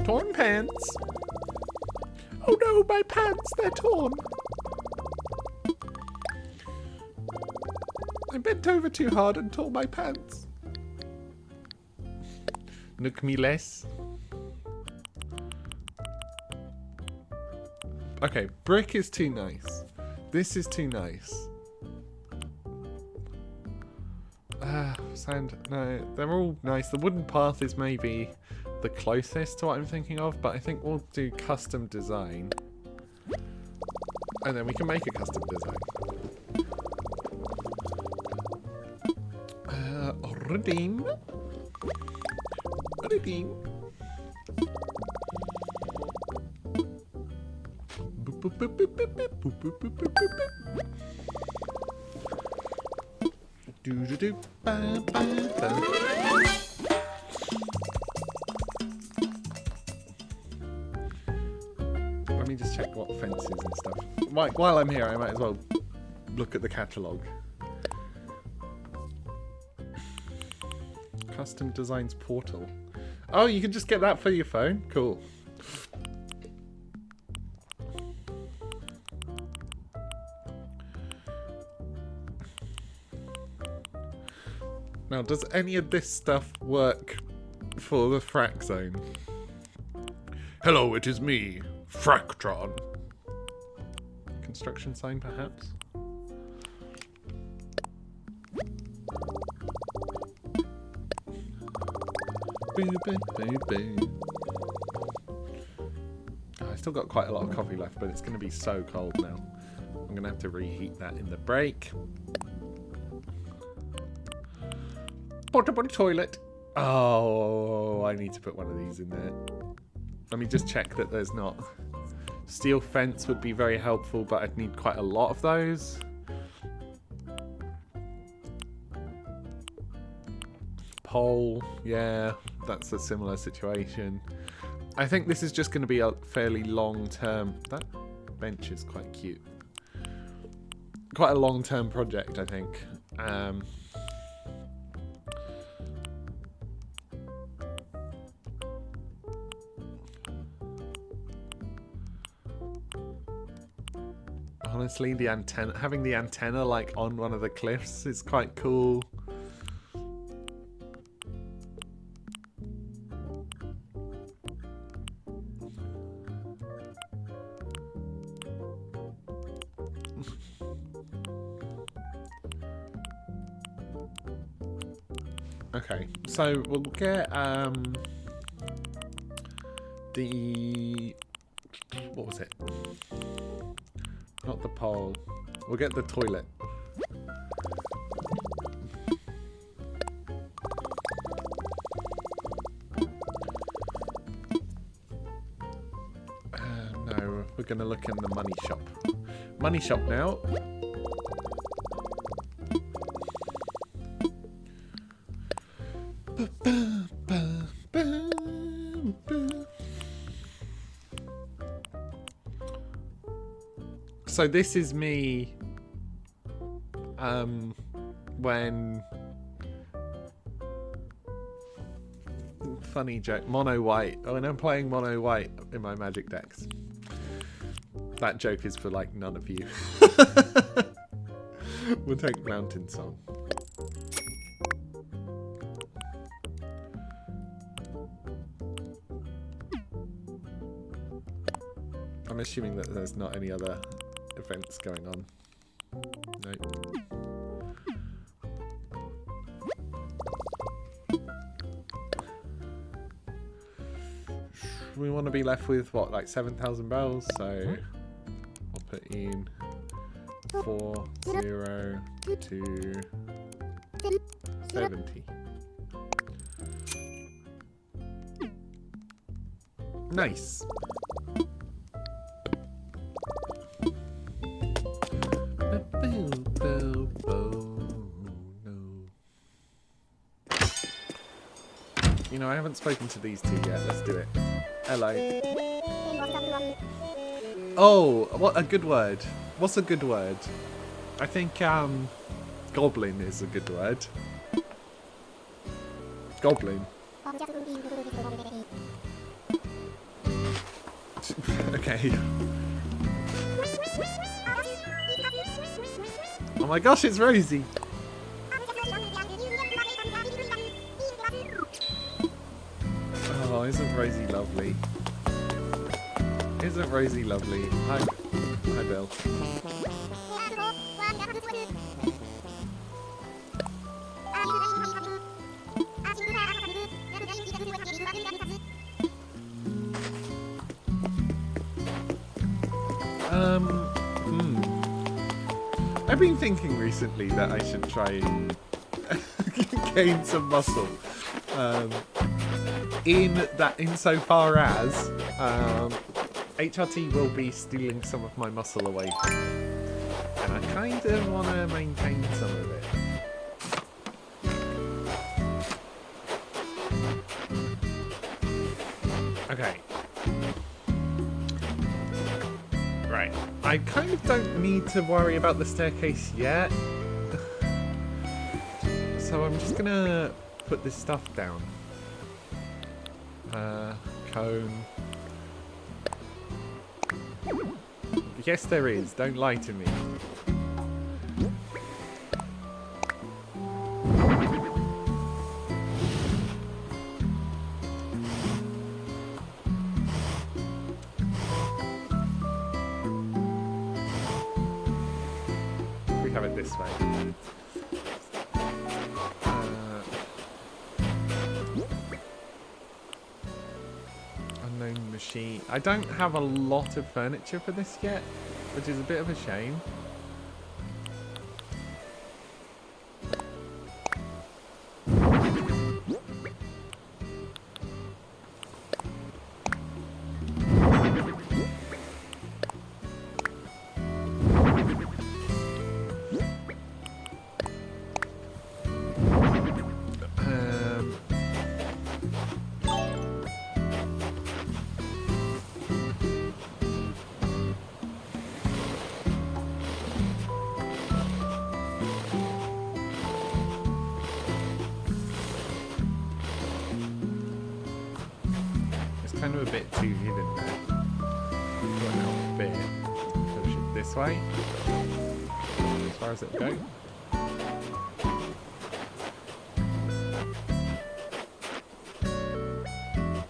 Torn pants. Oh no, my pants, they're torn. I bent over too hard and tore my pants. Nook me less. Okay, brick is too nice. This is too nice. Sand, no, they're all nice. The wooden path is maybe the closest to what I'm thinking of, but I think we'll do custom design. And then we can make a custom design. Redeem. Redeem. Let me just check what fences and stuff. While I'm here, I might as well look at the catalogue. Custom Designs Portal. Oh, you can just get that for your phone? Cool. Now, does any of this stuff work for the frack zone? Hello, it is me, Fractron. Construction sign, perhaps? Boo, boo, boo, boo. Oh, I've still got quite a lot of coffee left, but it's going to be so cold now. I'm going to have to reheat that in the break. Portable toilet. Oh, I need to put one of these in there. Let me just check that there's not. Steel fence would be very helpful, but I'd need quite a lot of those. Pole, yeah, that's a similar situation. I think this is just going to be a fairly long-term... That bench is quite cute. Quite a long-term project, I think. Honestly, the antenna, having the antenna like on one of the cliffs is quite cool. Okay, so we'll get the... What was it? Not the pole. We'll get the toilet. No, we're going to look in the money shop. Money shop now. So this is me when funny joke, mono white, when I'm playing mono white in my magic decks. That joke is for like none of you. We'll take Mountain Song. I'm assuming that there's not any other events going on. Nope. We want to be left with what, like 7,000 bells? So I'll put in 4, 0, 2, 70. Nice. You know, I haven't spoken to these two yet. Let's do it. Hello. Oh, what a good word. What's a good word? I think goblin is a good word. Goblin. Okay. Oh my gosh, it's Rosie. Oh, isn't Rosie lovely? Isn't Rosie lovely? Hi, Bill. I've been thinking recently that I should try and gain some muscle. Insofar as HRT will be stealing some of my muscle away from me, and I kind of want to maintain some of it. Okay. Right. I kind of don't need to worry about the staircase yet. So I'm just gonna put this stuff down. Cone. Yes, there is. Don't lie to me. we have it this way. Unknown machine. I don't have a lot of furniture for this yet, which is a bit of a shame. Kind of a bit too hidden there. Going out a bit. Push it this way. As far as it'll go.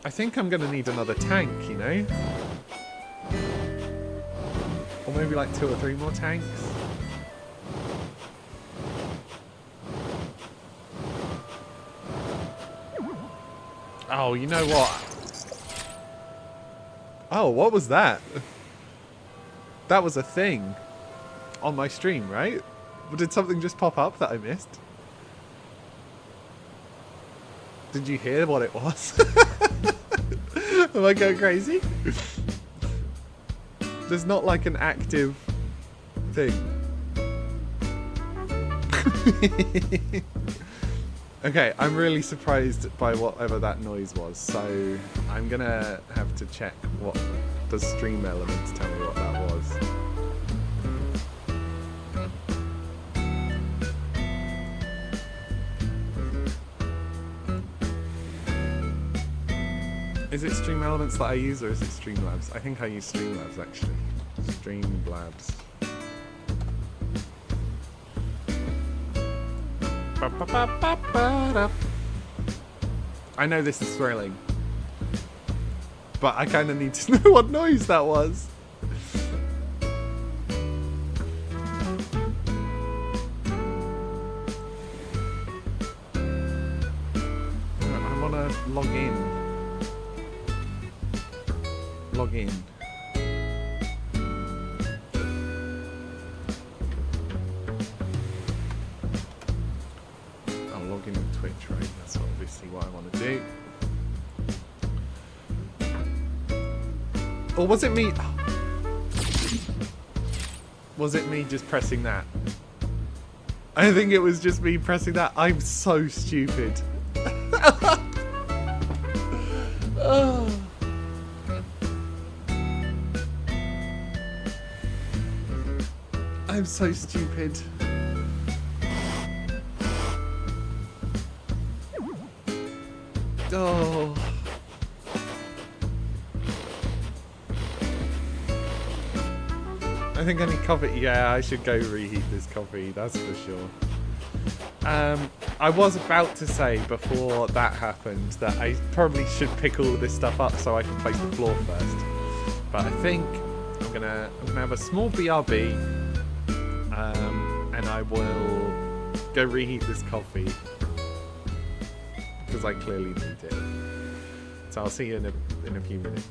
I think I'm going to need another tank, you know? Or maybe like 2 or 3 more tanks. Oh, you know what? Oh, what was that? That was a thing on my stream, right? Did something just pop up that I missed? Did you hear what it was? Am I going crazy? There's not like an active thing. Okay, I'm really surprised by whatever that noise was, so I'm gonna have to check what does Stream Elements tell me what that was. Is it Stream Elements that I use, or is it Streamlabs? I think I use Streamlabs actually. Streamlabs. I know this is thrilling, but I kind of need to know what noise that was. I want to log in. Log in. Twitch, right? That's obviously what I want to do. Or was it me? Was it me just pressing that? I think it was just me pressing that. I'm so stupid. Oh. I'm so stupid. Oh. I think I need coffee. Yeah, I should go reheat this coffee, that's for sure. I was about to say before that happened that I probably should pick all of this stuff up so I can place the floor first. But I think I'm gonna have a small BRB, and I will go reheat this coffee. Because I clearly need it. So I'll see you in a few minutes.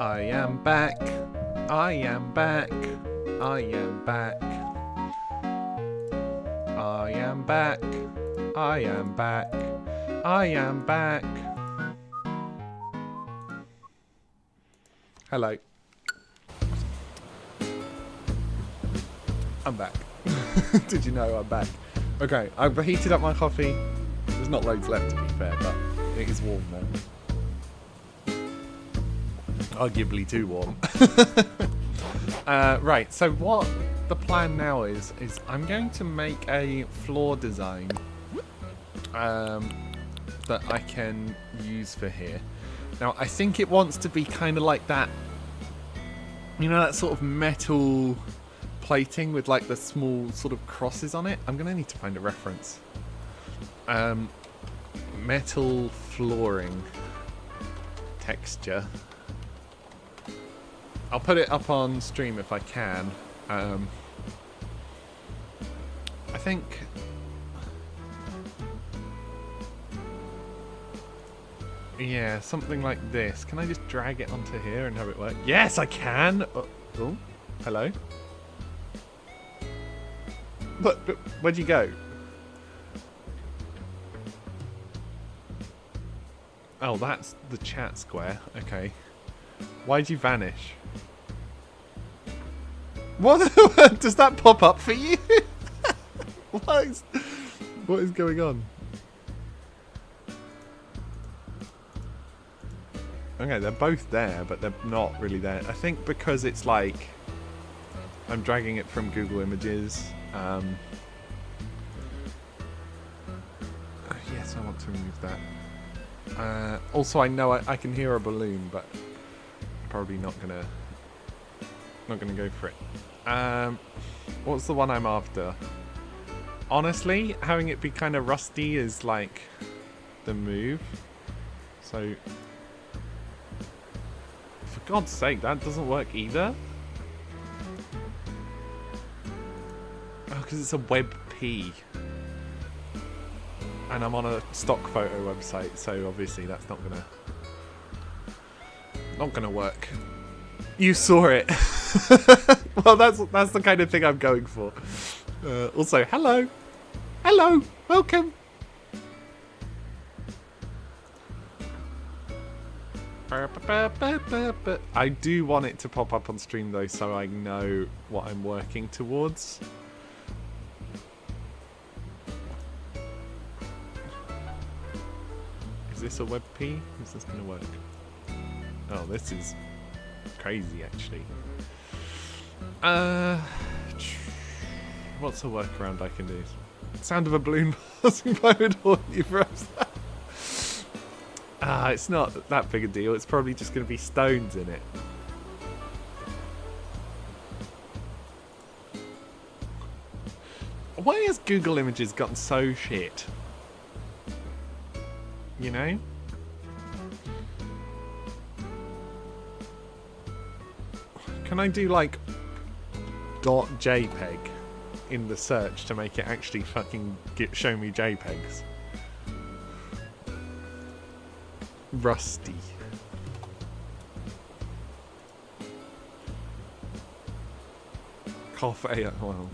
I am back. I am back. I am back. I am back. I am back. I am back. Hello. I'm back. Did you know I'm back? Okay, I've heated up my coffee. There's not loads left, to be fair, but it is warm now. Arguably too warm. Right, so what the plan now is I'm going to make a floor design that I can use for here. Now, I think it wants to be kind of like that, you know, that sort of metal plating with like the small sort of crosses on it. I'm going to need to find a reference. Metal flooring texture. I'll put it up on stream if I can. I think... yeah, something like this. Can I just drag it onto here and have it work? Yes, I can! Oh, hello? But where'd you go? Oh, that's the chat square. Okay. Why'd you vanish? What? Does that pop up for you? What is going on? Okay, they're both there, but they're not really there. I think because it's like I'm dragging it from Google Images. Yes, I want to remove that. Also, I know I can hear a balloon, but probably not gonna go for it. What's the one I'm after? Honestly, having it be kind of rusty is like the move. So, for God's sake, that doesn't work either. Oh, because it's a WebP. And I'm on a stock photo website, so obviously that's not gonna work. You saw it. Well, that's the kind of thing I'm going for. Also, hello, welcome. I do want it to pop up on stream though, so I know what I'm working towards. Is this a WebP? Is this going to work? Oh, this is crazy, actually. What's a workaround I can do? Sound of a balloon passing by would haunt you, perhaps. It's not that big a deal. It's probably just going to be stones in it. Why has Google Images gotten so shit? You know? Can I do like .jpeg in the search to make it actually fucking show me JPEGs? Rusty. Cough AI. Well,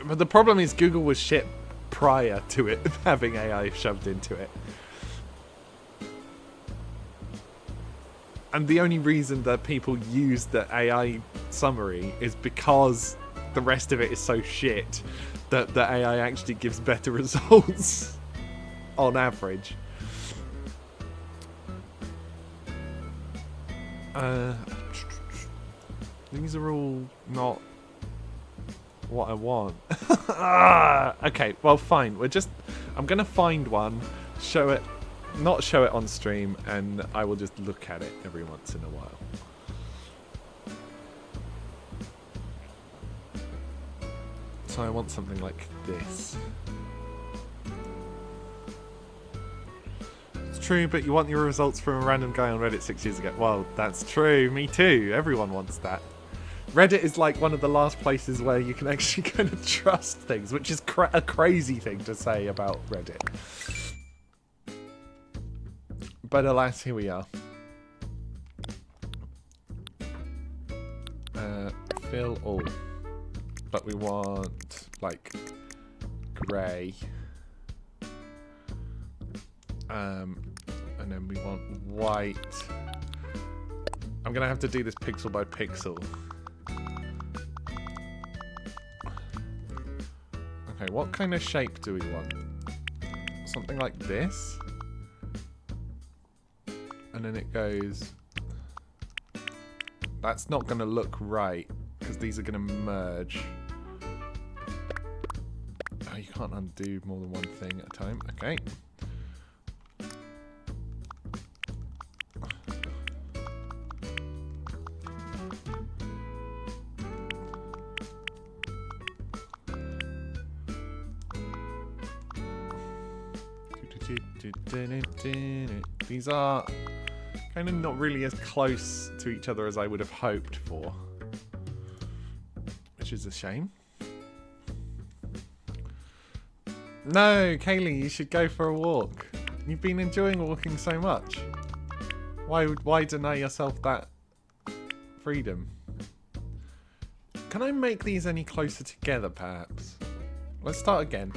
but the problem is Google was shit prior to it having AI shoved into it. And the only reason that people use the AI summary is because the rest of it is so shit that the AI actually gives better results on average. These are all not what I want. Okay, well fine. I'm gonna find one, show it. Not show it on stream, and I will just look at it every once in a while. So I want something like this. It's true, but you want your results from a random guy on Reddit 6 years ago. Well, that's true. Me too. Everyone wants that. Reddit is like one of the last places where you can actually kind of trust things, which is a crazy thing to say about Reddit. But alas, here we are. fill all. But we want, like, grey. And then we want white. I'm going to have to do this pixel by pixel. Okay, what kind of shape do we want? Something like this. And then it goes... That's not going to look right, because these are going to merge. Oh, you can't undo more than one thing at a time. Okay. These are kind of not really as close to each other as I would have hoped for, which is a shame. No, Kaylee, you should go for a walk. You've been enjoying walking so much. Why deny yourself that freedom? Can I make these any closer together, perhaps? Let's start again.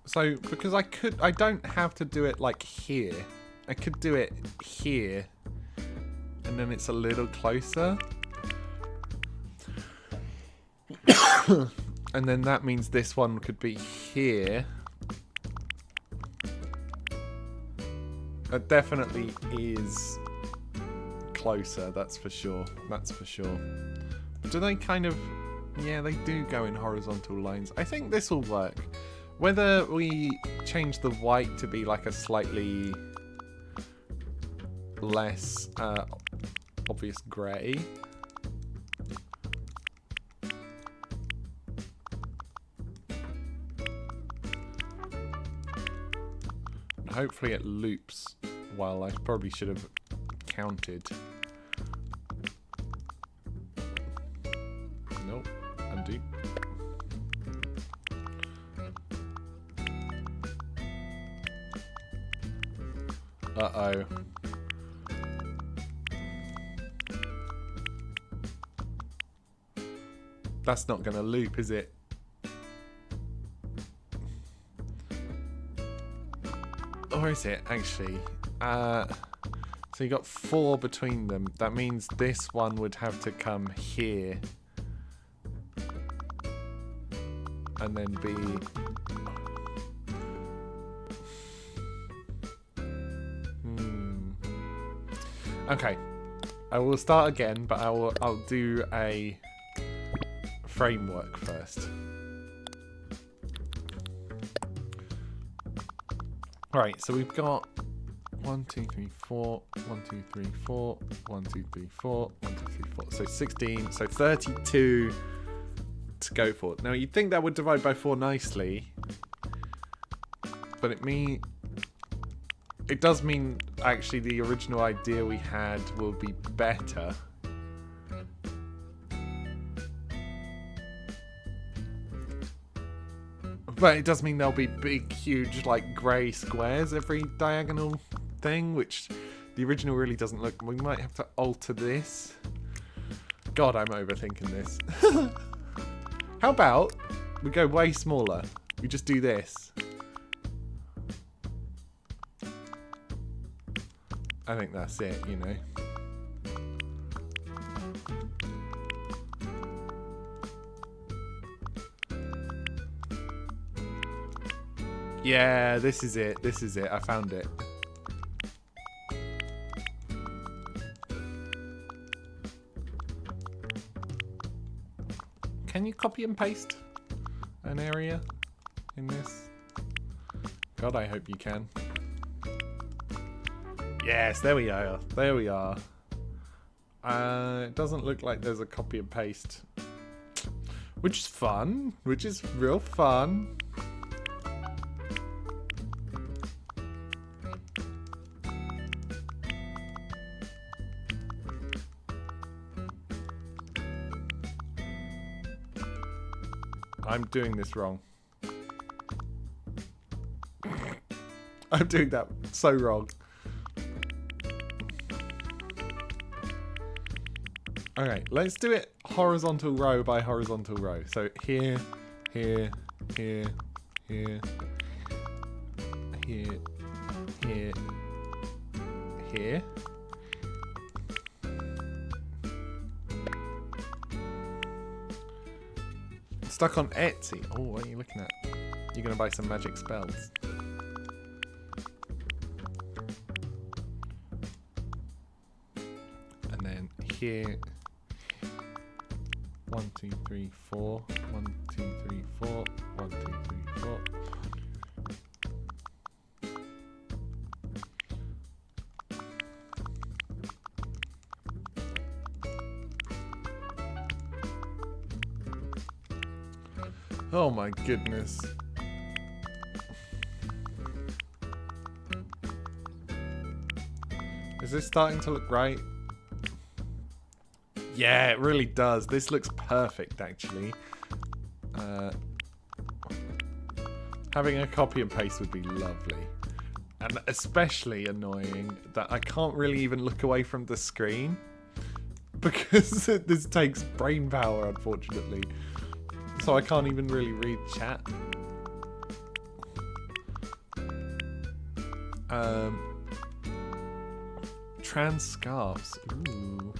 So, because I don't have to do it like here. I could do it here. And then it's a little closer. And then that means this one could be here. It definitely is closer, that's for sure. That's for sure. Do they kind of... Yeah, they do go in horizontal lines. I think this will work. Whether we change the white to be like a slightly less obvious grey. Hopefully it loops while I probably should have counted. Nope, undo. Uh-oh. That's not gonna loop, is it? Or is it, actually? So you got 4 between them. That means this one would have to come here. And then be... Okay, I will start again, but I'll do a framework first. Right, so we've got 1, 2, 3, 4, 1, 2, 3, 4, 1, 2, 3, 4, 1, 2, 3, 4. So 16, so 32 to go for. Now you'd think that would divide by 4 nicely, but it does mean actually the original idea we had will be better. But it does mean there'll be big, huge, like, grey squares every diagonal thing, which the original really doesn't look... We might have to alter this. God, I'm overthinking this. How about we go way smaller? We just do this. I think that's it, you know. Yeah, this is it. This is it. I found it. Can you copy and paste an area in this? God, I hope you can. Yes, there we are. There we are. It doesn't look like there's a copy and paste. Which is fun. Which is real fun. I'm doing this wrong. I'm doing that so wrong. Okay, let's do it horizontal row by horizontal row. So here, here, here, here, here, here, here. Stuck on Etsy. Oh, what are you looking at? You're going to buy some magic spells. And then here. 1, 2, 3, 4. 1, 2, 3, 4. 1, 2, 3, 4. Oh my goodness. Is this starting to look right? Yeah, it really does. This looks perfect, actually. Having a copy and paste would be lovely. And especially annoying that I can't really even look away from the screen. Because this takes brain power, unfortunately. So I can't even really read chat. Trans scarves. Ooh.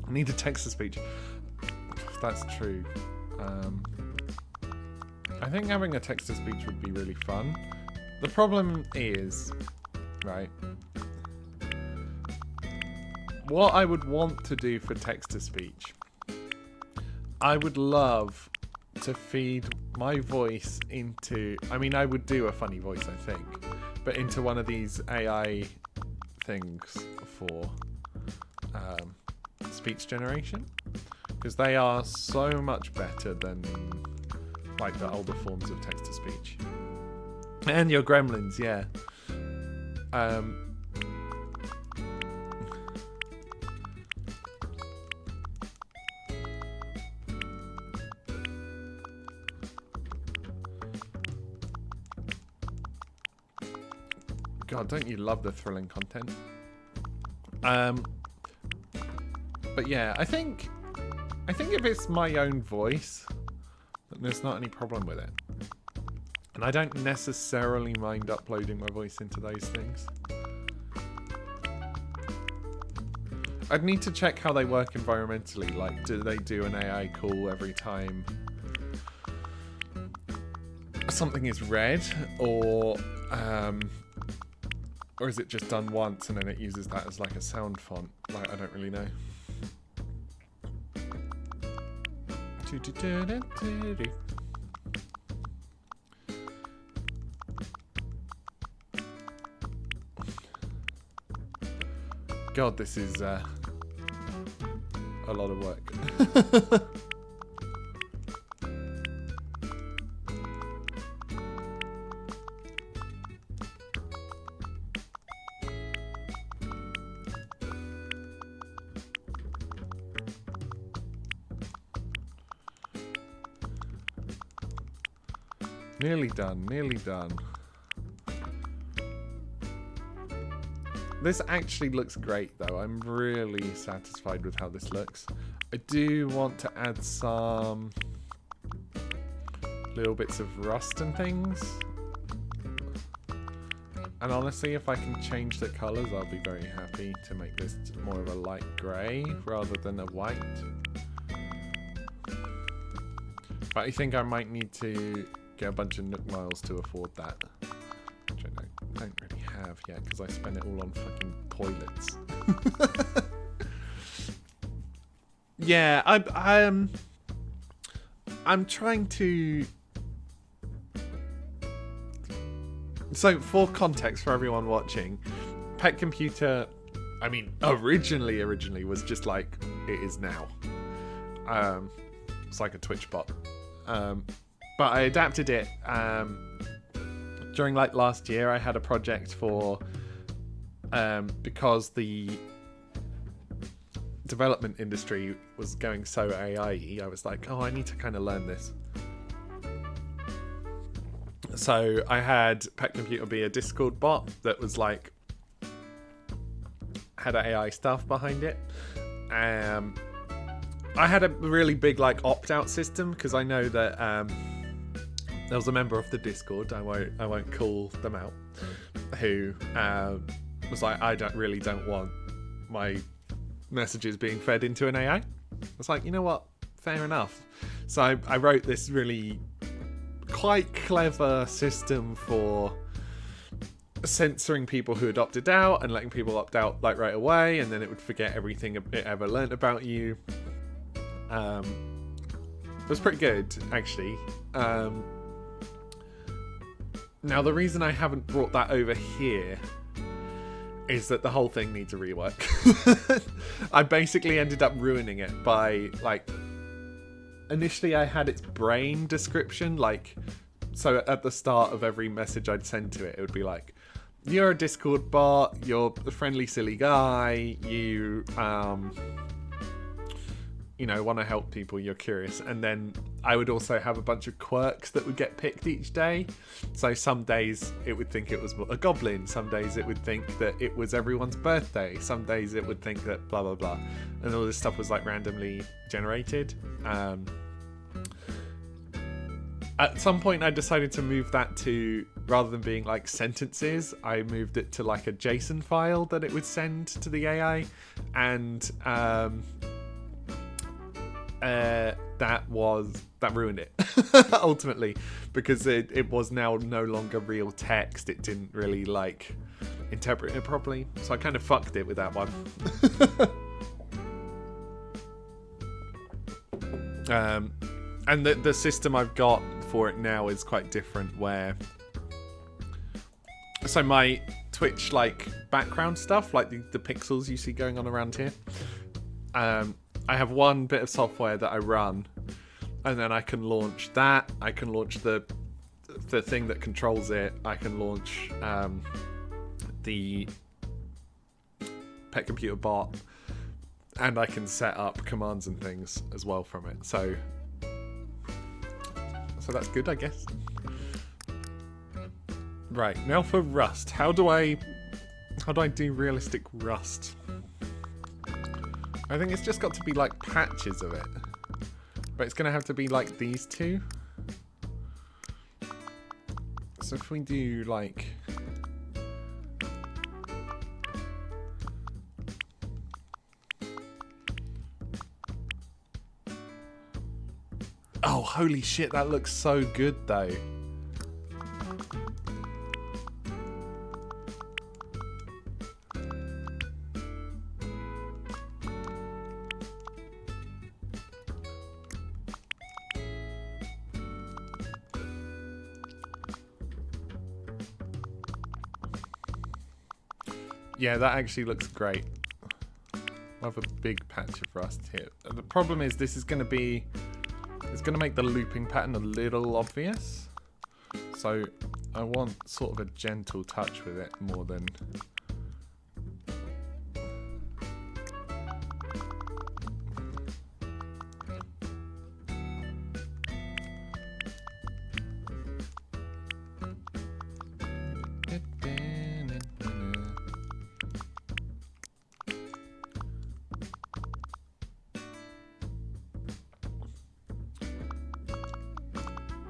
I need a text-to-speech. That's true. I think having a text-to-speech would be really fun. The problem is, right, what I would want to do for text-to-speech, I would love to feed my voice into, I mean, I would do a funny voice, I think, but into one of these AI things for speech generation, because they are so much better than like the older forms of text-to-speech. And your gremlins, yeah. God, don't you love the thrilling content? But yeah, I think if it's my own voice, then there's not any problem with it. And I don't necessarily mind uploading my voice into those things. I'd need to check how they work environmentally. Like, do they do an AI call every time something is read, or is it just done once and then it uses that as like a sound font? Like, I don't really know. God, this is a lot of work. Nearly done, nearly done. This actually looks great though. I'm really satisfied with how this looks. I do want to add some little bits of rust and things. And honestly, if I can change the colours, I'll be very happy to make this more of a light grey rather than a white. But I think I might need to get a bunch of Nook miles to afford that, which I don't really have yet because I spend it all on fucking toilets. Yeah, I'm trying to. So for context for everyone watching, Pet Computer, I mean, originally was just like it is now. It's like a Twitch bot. But I adapted it during like last year. I had a project for because the development industry was going so AI-y, I was like, oh, I need to kind of learn this. So I had Pet Computer be a Discord bot that was like had AI stuff behind it. I had a really big like opt-out system because I know that there was a member of the Discord, I won't call them out, who was like, I don't want my messages being fed into an AI. I was like, you know what? Fair enough. So I wrote this really quite clever system for censoring people who had opted out and letting people opt out like right away, and then it would forget everything it ever learnt about you. It was pretty good, actually. Now, the reason I haven't brought that over here is that the whole thing needs a rework. I basically ended up ruining it by, like, initially I had its brain description, like, so at the start of every message I'd send to it, it would be like, you're a Discord bot, you're a friendly, silly guy, you want to help people, you're curious. And then I would also have a bunch of quirks that would get picked each day. So some days it would think it was a goblin, some days it would think that it was everyone's birthday, some days it would think that blah blah blah, and all this stuff was like randomly generated. At some point I decided to move that to, rather than being like sentences, I moved it to like a JSON file that it would send to the AI, and that ruined it ultimately, because it was now no longer real text. It didn't really like interpret it properly, so I kind of fucked it with that one. And the system I've got for it now is quite different, where so my Twitch like background stuff, like the pixels you see going on around here, I have one bit of software that I run, and then I can launch that. I can launch the thing that controls it. I can launch the Pet Computer bot, and I can set up commands and things as well from it. So that's good, I guess. Right, now for Rust. How do I do realistic Rust? I think it's just got to be like patches of it. But it's going to have to be like these two. So if we do like... Oh, holy shit, that looks so good though. Yeah, that actually looks great. I have a big patch of rust here. The problem is this is going to be... It's going to make the looping pattern a little obvious. So I want sort of a gentle touch with it more than...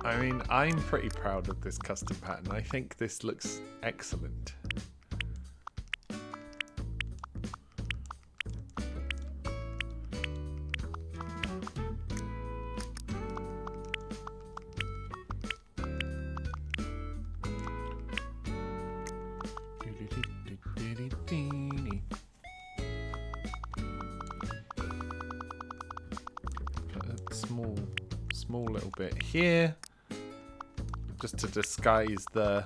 I mean, I'm pretty proud of this custom pattern. I think this looks excellent. Put a small little bit here, just to disguise the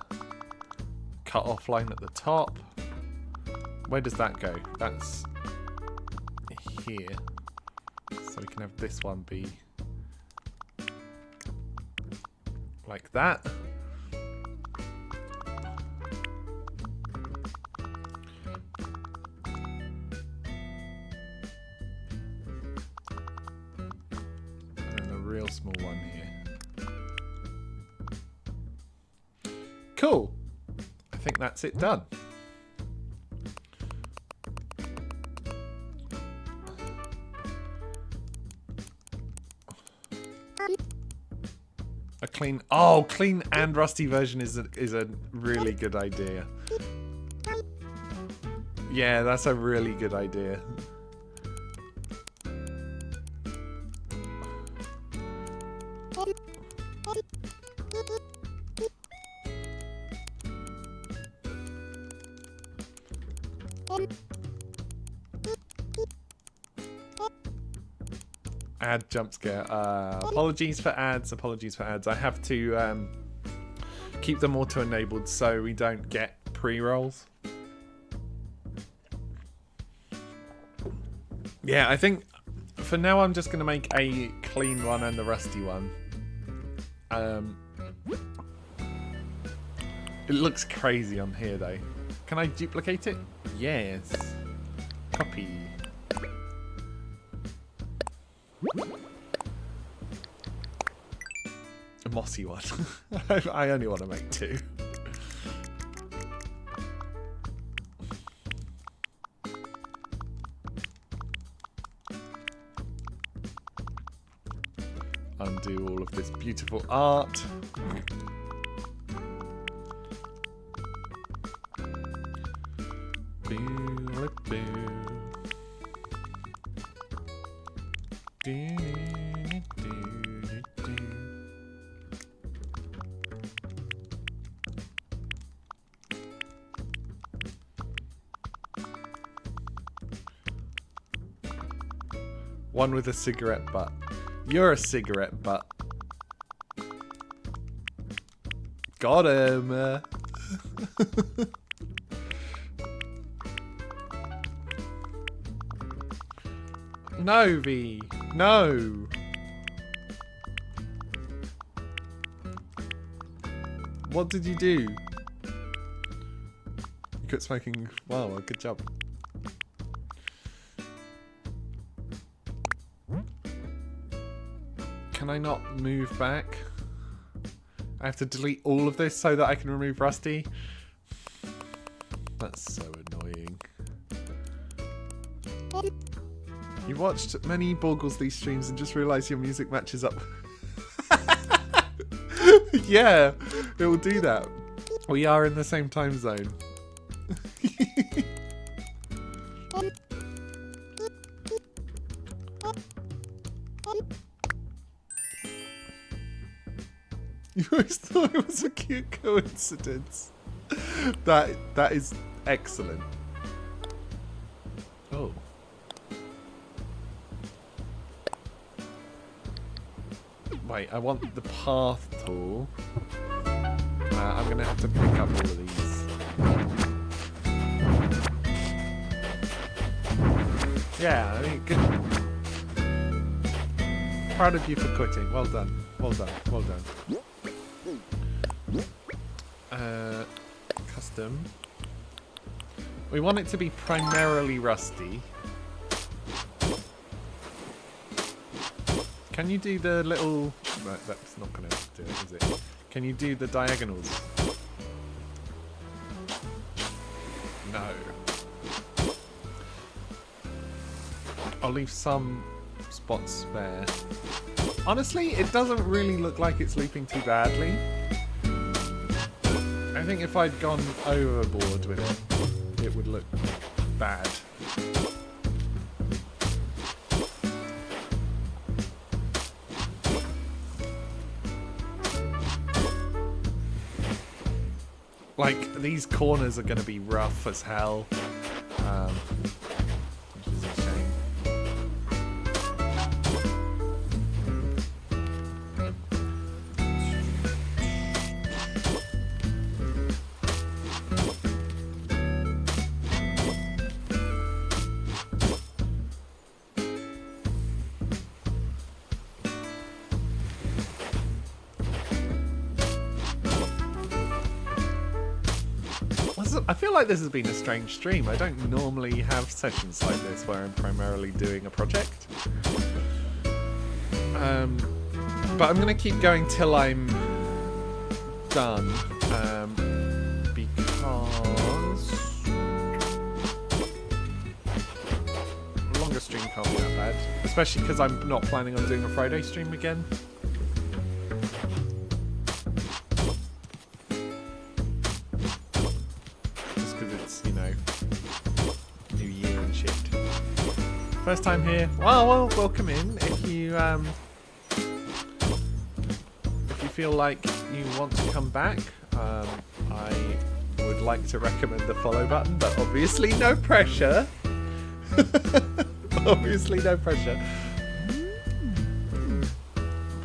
cut-off line at the top. Where does that go? That's here. So we can have this one be like that. And then a real small one here. Cool. I think that's it done. A clean, clean and rusty version is a really good idea. Yeah, that's a really good idea. Ad jump scare. Apologies for ads. Apologies for ads. I have to keep them auto enabled so we don't get pre-rolls. Yeah, I think for now I'm just going to make a clean one and the rusty one. It looks crazy on here though. Can I duplicate it? Yes. Copy. A mossy one. I only want to make 2. Undo all of this beautiful art. One with a cigarette butt. You're a cigarette butt. Got him. No, V. No. What did you do? You quit smoking. Wow, good job. Can I not move back? I have to delete all of this so that I can remove Rusty. That's so annoying. You watched many Borglesley streams and just realised your music matches up. Yeah, it will do that. We are in the same time zone. You always thought it was a cute coincidence. That is excellent. Oh. Wait, I want the path tool. I'm gonna have to pick up all of these. Yeah, I mean, good. Proud of you for quitting. Well done. Well done. Well done. Custom. We want it to be primarily rusty. Can you do the little... Right, that's not going to do it, is it? Can you do the diagonals? No. I'll leave some spots spare. Honestly, it doesn't really look like it's looping too badly. I think if I'd gone overboard with it, it would look bad. Like, these corners are going to be rough as hell. Which is a shame. I feel like this has been a strange stream. I don't normally have sessions like this where I'm primarily doing a project. But I'm going to keep going till I'm done. Because longer stream can't be that bad. Especially because I'm not planning on doing a Friday stream again. Just because it's, you know, New Year and shit. First time here. Well, welcome in. If you feel like you want to come back, I would like to recommend the follow button, but obviously no pressure. Obviously no pressure.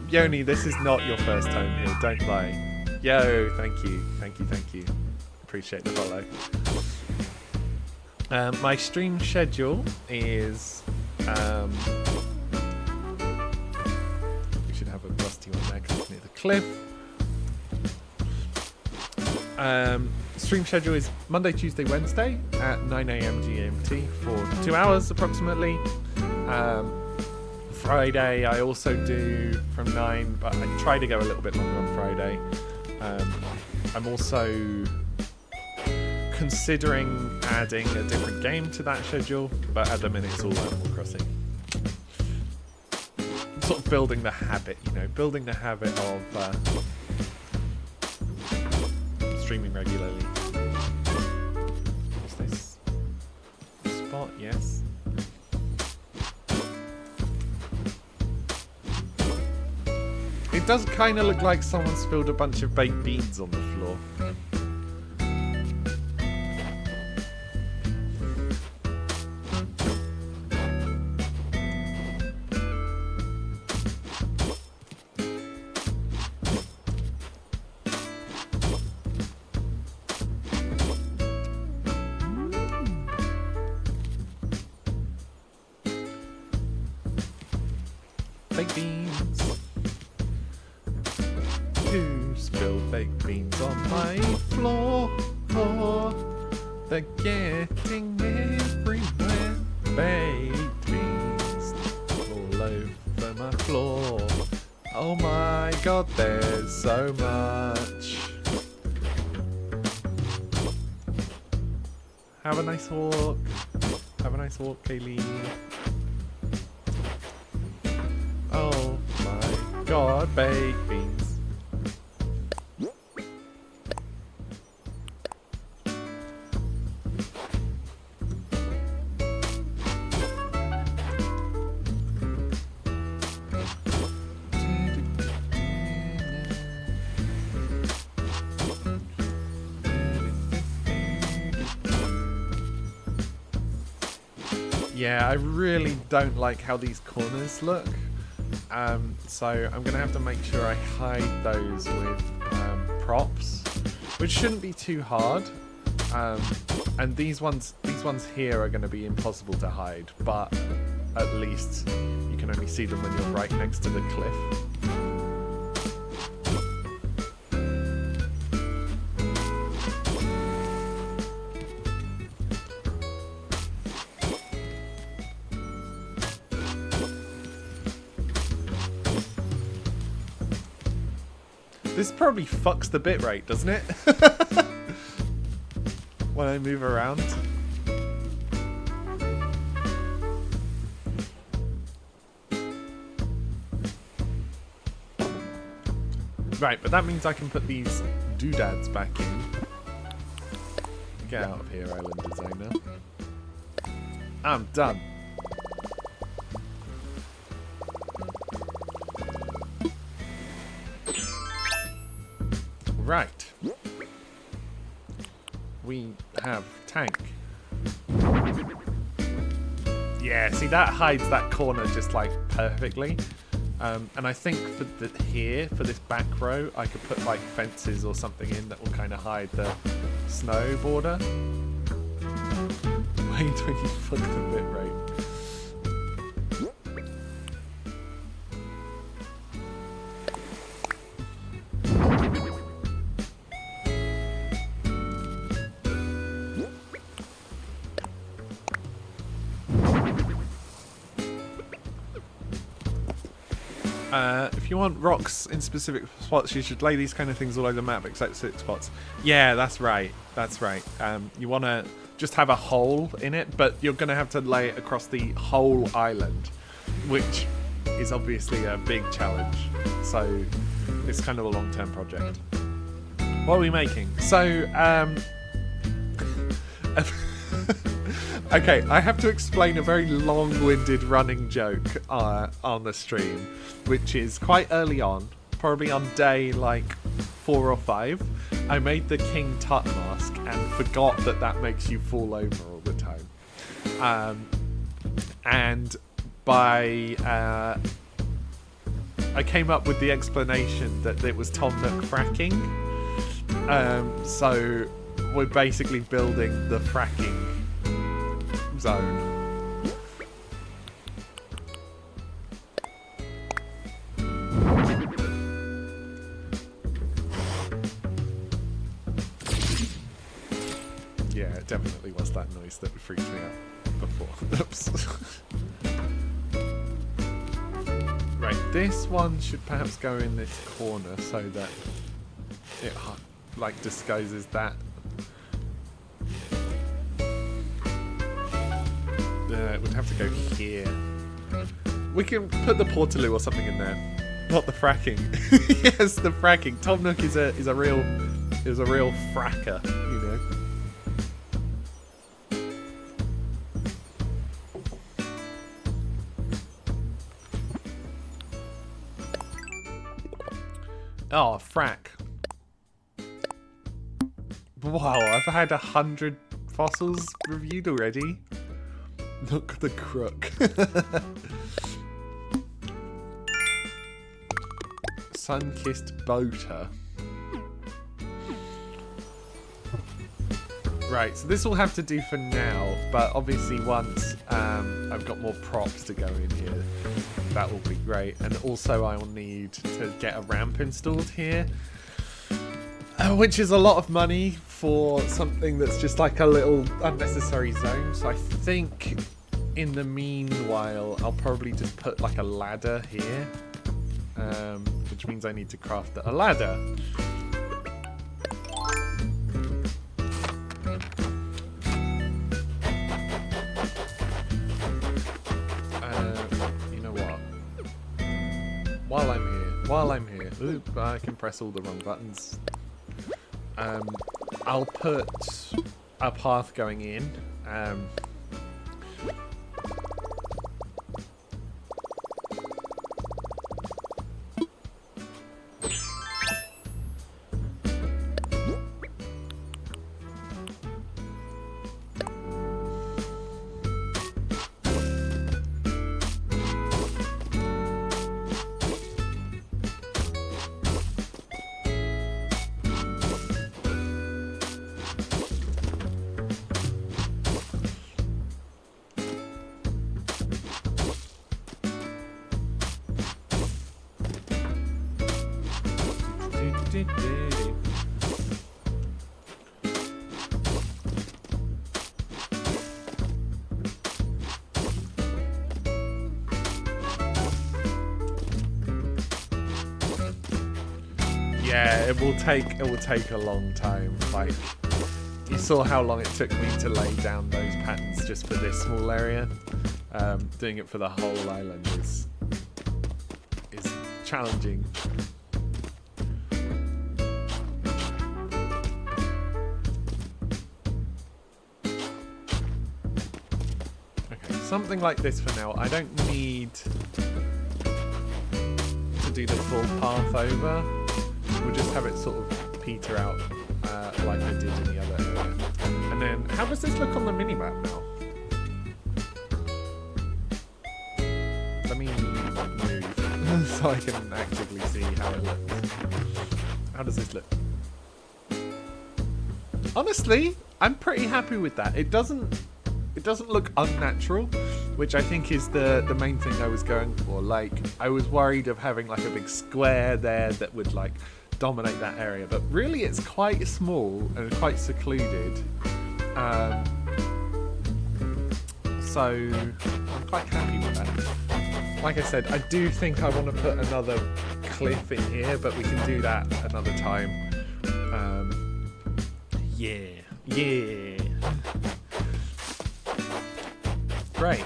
Yoni, this is not your first time here, don't lie. Yo, thank you. Appreciate the follow. My stream schedule is... we should have a rusty one there because it's near the cliff. Stream schedule is Monday, Tuesday, Wednesday at 9 AM GMT for 2 hours approximately. Friday I also do from 9, but I try to go a little bit longer on Friday. I'm also considering adding a different game to that schedule, but at the minute it's all Animal Crossing. I'm sort of building the habit, you know, of streaming regularly. What's this? Spot, yes. It does kind of look like someone spilled a bunch of baked beans on the floor. Baked beans. You spilled baked beans on my floor. They're getting everywhere. Baked beans all over my floor. Oh my god, there's so much. Have a nice walk. Have a nice walk, Kaylee. Oh my god, baked beans. Yeah, I really don't like how these corners look. So I'm going to have to make sure I hide those with props, which shouldn't be too hard. And these ones here are going to be impossible to hide, but at least you can only see them when you're right next to the cliff. This probably fucks the bitrate, doesn't it? When I move around. Right, but that means I can put these doodads back in. Get out of here, island designer. I'm done. Right. We have tank. Yeah, see that hides that corner just like perfectly. And I think for this back row, I could put like fences or something in that will kind of hide the snow border. Wait when you fuck the bitrate. If you want rocks in specific spots, you should lay these kind of things all over the map except 6 spots. Yeah, that's right. That's right. You want to just have a hole in it, but you're going to have to lay it across the whole island, which is obviously a big challenge. So it's kind of a long-term project. What are we making? So, okay, I have to explain a very long-winded running joke on the stream, which is quite early on, probably on day like 4 or 5. I made the King Tut mask and forgot that that makes you fall over all the time. And by I came up with the explanation that it was Tom Nook fracking. So we're basically building the fracking zone. Yeah, it definitely was that noise that freaked me out before. Oops. Right, this one should perhaps go in this corner so that it like disguises that. It would have to go here. We can put the portaloo or something in there. Not the fracking. Yes, the fracking. Tom Nook is a real fracker, you know. Oh, frack. Wow, I've had 100 fossils reviewed already. Look the crook. Sun-kissed boater. Right, so this will have to do for now, but obviously once I've got more props to go in here, that will be great. And also I will need to get a ramp installed here, which is a lot of money for something that's just like a little unnecessary zone. So I think in the meanwhile, I'll probably just put like a ladder here, which means I need to craft a ladder. You know what? While I'm here, oop, I can press all the wrong buttons. I'll put a path going in. Yeah, it will take a long time. Like, you saw how long it took me to lay down those patterns just for this small area. Doing it for the whole island is challenging. Okay, something like this for now. I don't need to do the full path over. We'll just have it sort of peter out like I did in the other area. And then, how does this look on the minimap now? Let me move so I can actively see how it looks. How does this look? Honestly, I'm pretty happy with that. It doesn't look unnatural, which I think is the main thing I was going for. Like, I was worried of having like a big square there that would like dominate that area, but really it's quite small and quite secluded. So I'm quite happy with that. like I said, I do think I want to put another cliff in here, but we can do that another time. Yeah. Great.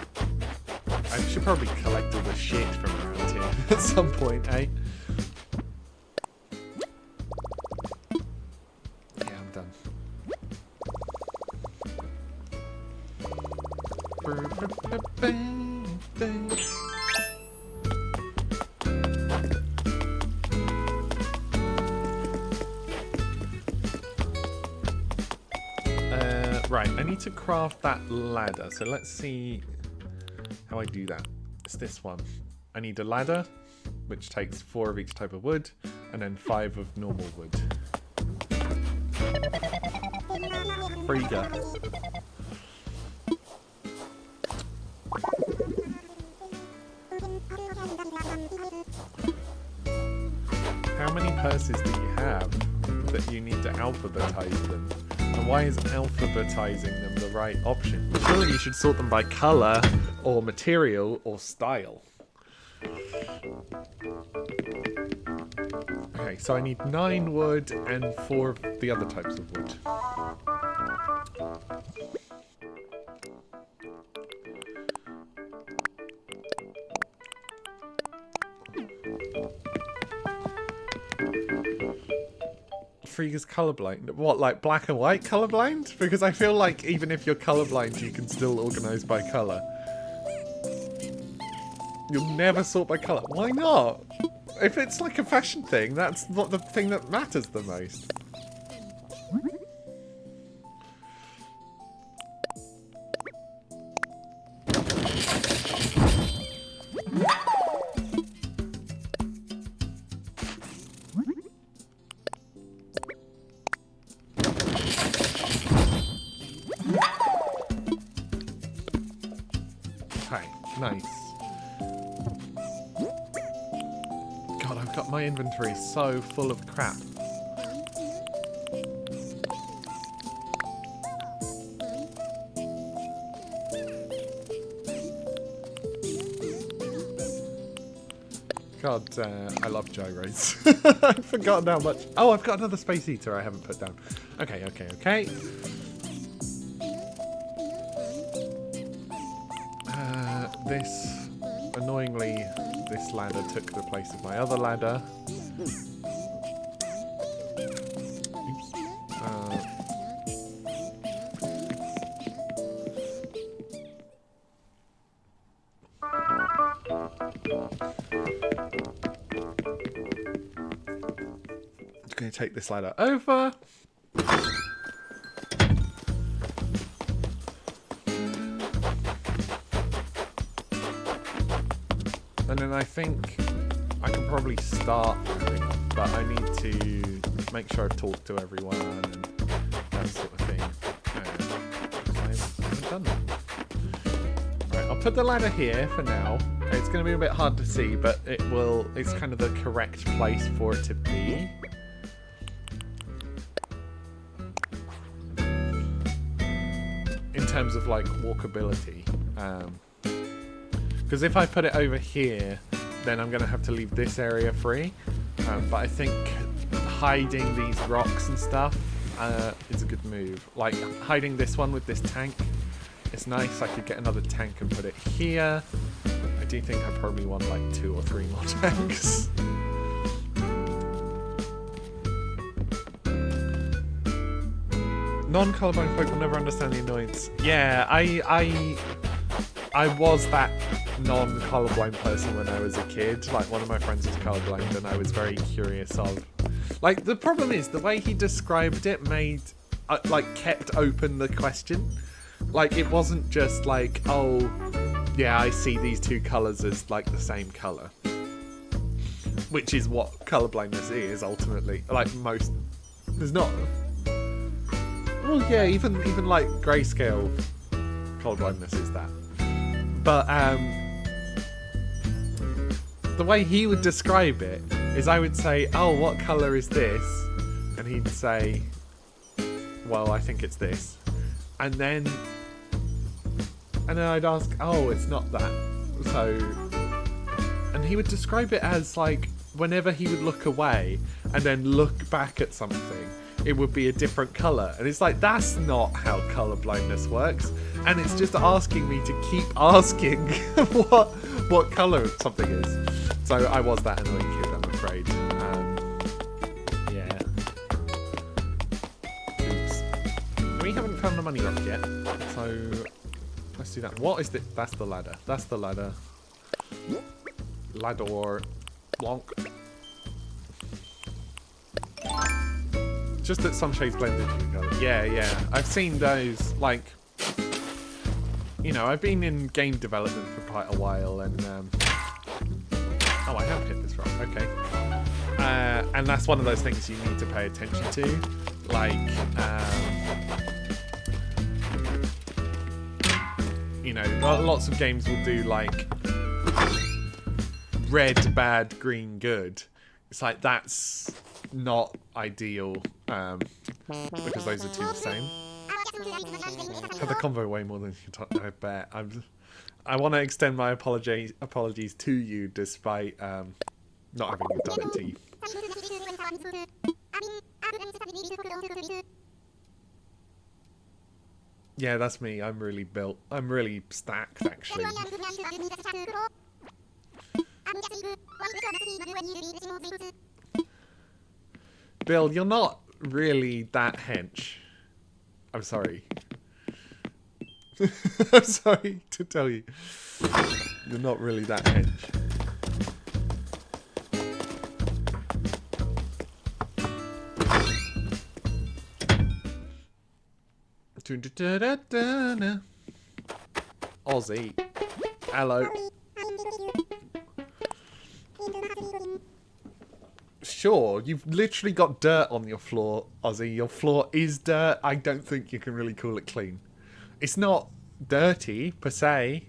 I should probably collect all the shit from around here at some point, eh? Yeah, I'm done. Right, I need to craft that ladder, so let's see how I do that. It's this one. I need a ladder, which takes 4 of each type of wood, and then 5 of normal wood. Frigga. How many purses do you have that you need to alphabetize them? And why is alphabetizing them the right option? Surely you should sort them by colour, or material, or style. Okay, so I need 9 wood and 4 of the other types of wood. Frigga's colorblind. What, like black and white colorblind? Because I feel like even if you're colorblind, you can still organize by color. You'll never sort by color. Why not? If it's like a fashion thing, that's not the thing that matters the most. Nice. God, I've got my inventory so full of crap. God, I love gyros. I've forgotten how much. Oh, I've got another space heater I haven't put down. Okay. This, annoyingly, this ladder took the place of my other ladder. Oops. I'm going to take this ladder over. And then I think I can probably start going up, but I need to make sure I've talked to everyone and that sort of thing. I haven't done that. Right, I'll put the ladder here for now. It's going to be a bit hard to see, but it's kind of the correct place for it to be. In terms of like walkability. Because if I put it over here, then I'm going to have to leave this area free. But I think hiding these rocks and stuff is a good move. Like hiding this one with this tank is nice. I could get another tank and put it here. I do think I probably want like 2 or 3 more tanks. Non-colorblind folk will never understand the annoyance. Yeah, I was that non-colorblind person when I was a kid. Like, one of my friends was colorblind and I was very curious of... Like, the problem is, the way he described it made... like, kept open the question. Like, it wasn't just like, oh, yeah, I see these 2 colours as, like, the same colour. Which is what colorblindness is, ultimately. Like, most... There's not... Well, yeah, even like, grayscale colorblindness is that. But, the way he would describe it is I would say, oh, what colour is this? And he'd say, well, I think it's this. And then I'd ask, oh, it's not that. So, he would describe it as like whenever he would look away and then look back at something, it would be a different colour. And it's like, that's not how colour blindness works. And it's just asking me to keep asking what colour something is. So I was that annoying kid, I'm afraid. Yeah. Oops. We haven't found the money rock yet. So let's do that. What is it? That's the ladder. That's the ladder. Ladder. Blonk. Just that some shades blend into each other. Yeah, yeah. I've seen those, like, you know, I've been in game development for quite a while, and oh, I have hit this rock. Okay. And that's one of those things you need to pay attention to, like, you know, lots of games will do like red bad, green good. It's like, that's not ideal, because those are two the same. Had the convo way more than you talk, I bet. I want to extend my apologies to you, despite not having done it to you. Yeah, that's me. I'm really built. I'm really stacked, actually. Bill, you're not really that hench. I'm sorry. I'm sorry to tell you. You're not really that hench. Aussie. Hello. Sure, you've literally got dirt on your floor, Ozzy. Your floor is dirt. I don't think you can really call it clean. It's not dirty, per se.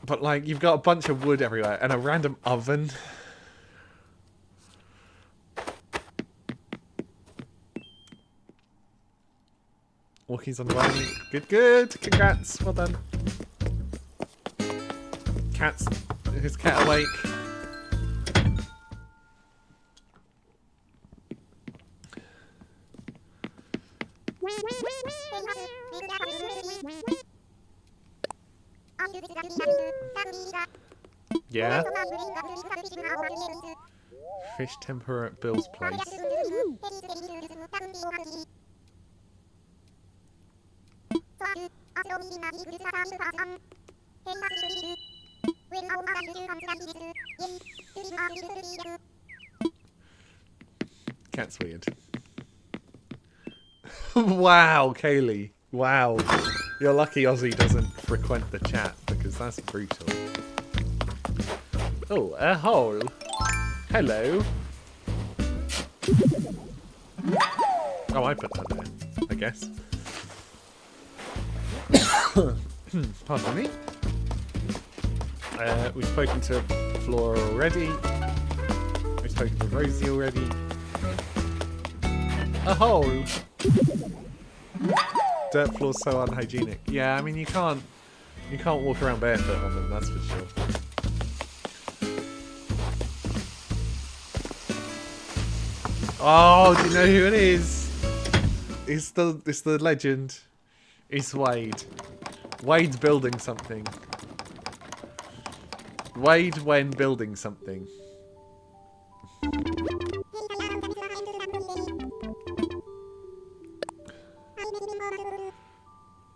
But, like, you've got a bunch of wood everywhere and a random oven. Walkie's on the way. Good, good. Congrats. Well done. Cat's... Is cat awake? Yeah? Fish tempura at Bill's place. Cat's weird. Wow, Kaylee. Wow. You're lucky Ozzy doesn't frequent the chat, because that's brutal. Oh, a hole. Hello. Oh, I put that there, I guess. Pardon me. We've spoken to Flora already. We've spoken to Rosie already. A hole. Dirt floor's so unhygienic. Yeah, I mean you can't walk around barefoot on them, that's for sure. Oh, do you know who it is? It's the legend. It's Wade. Wade's building something. Wade when building something.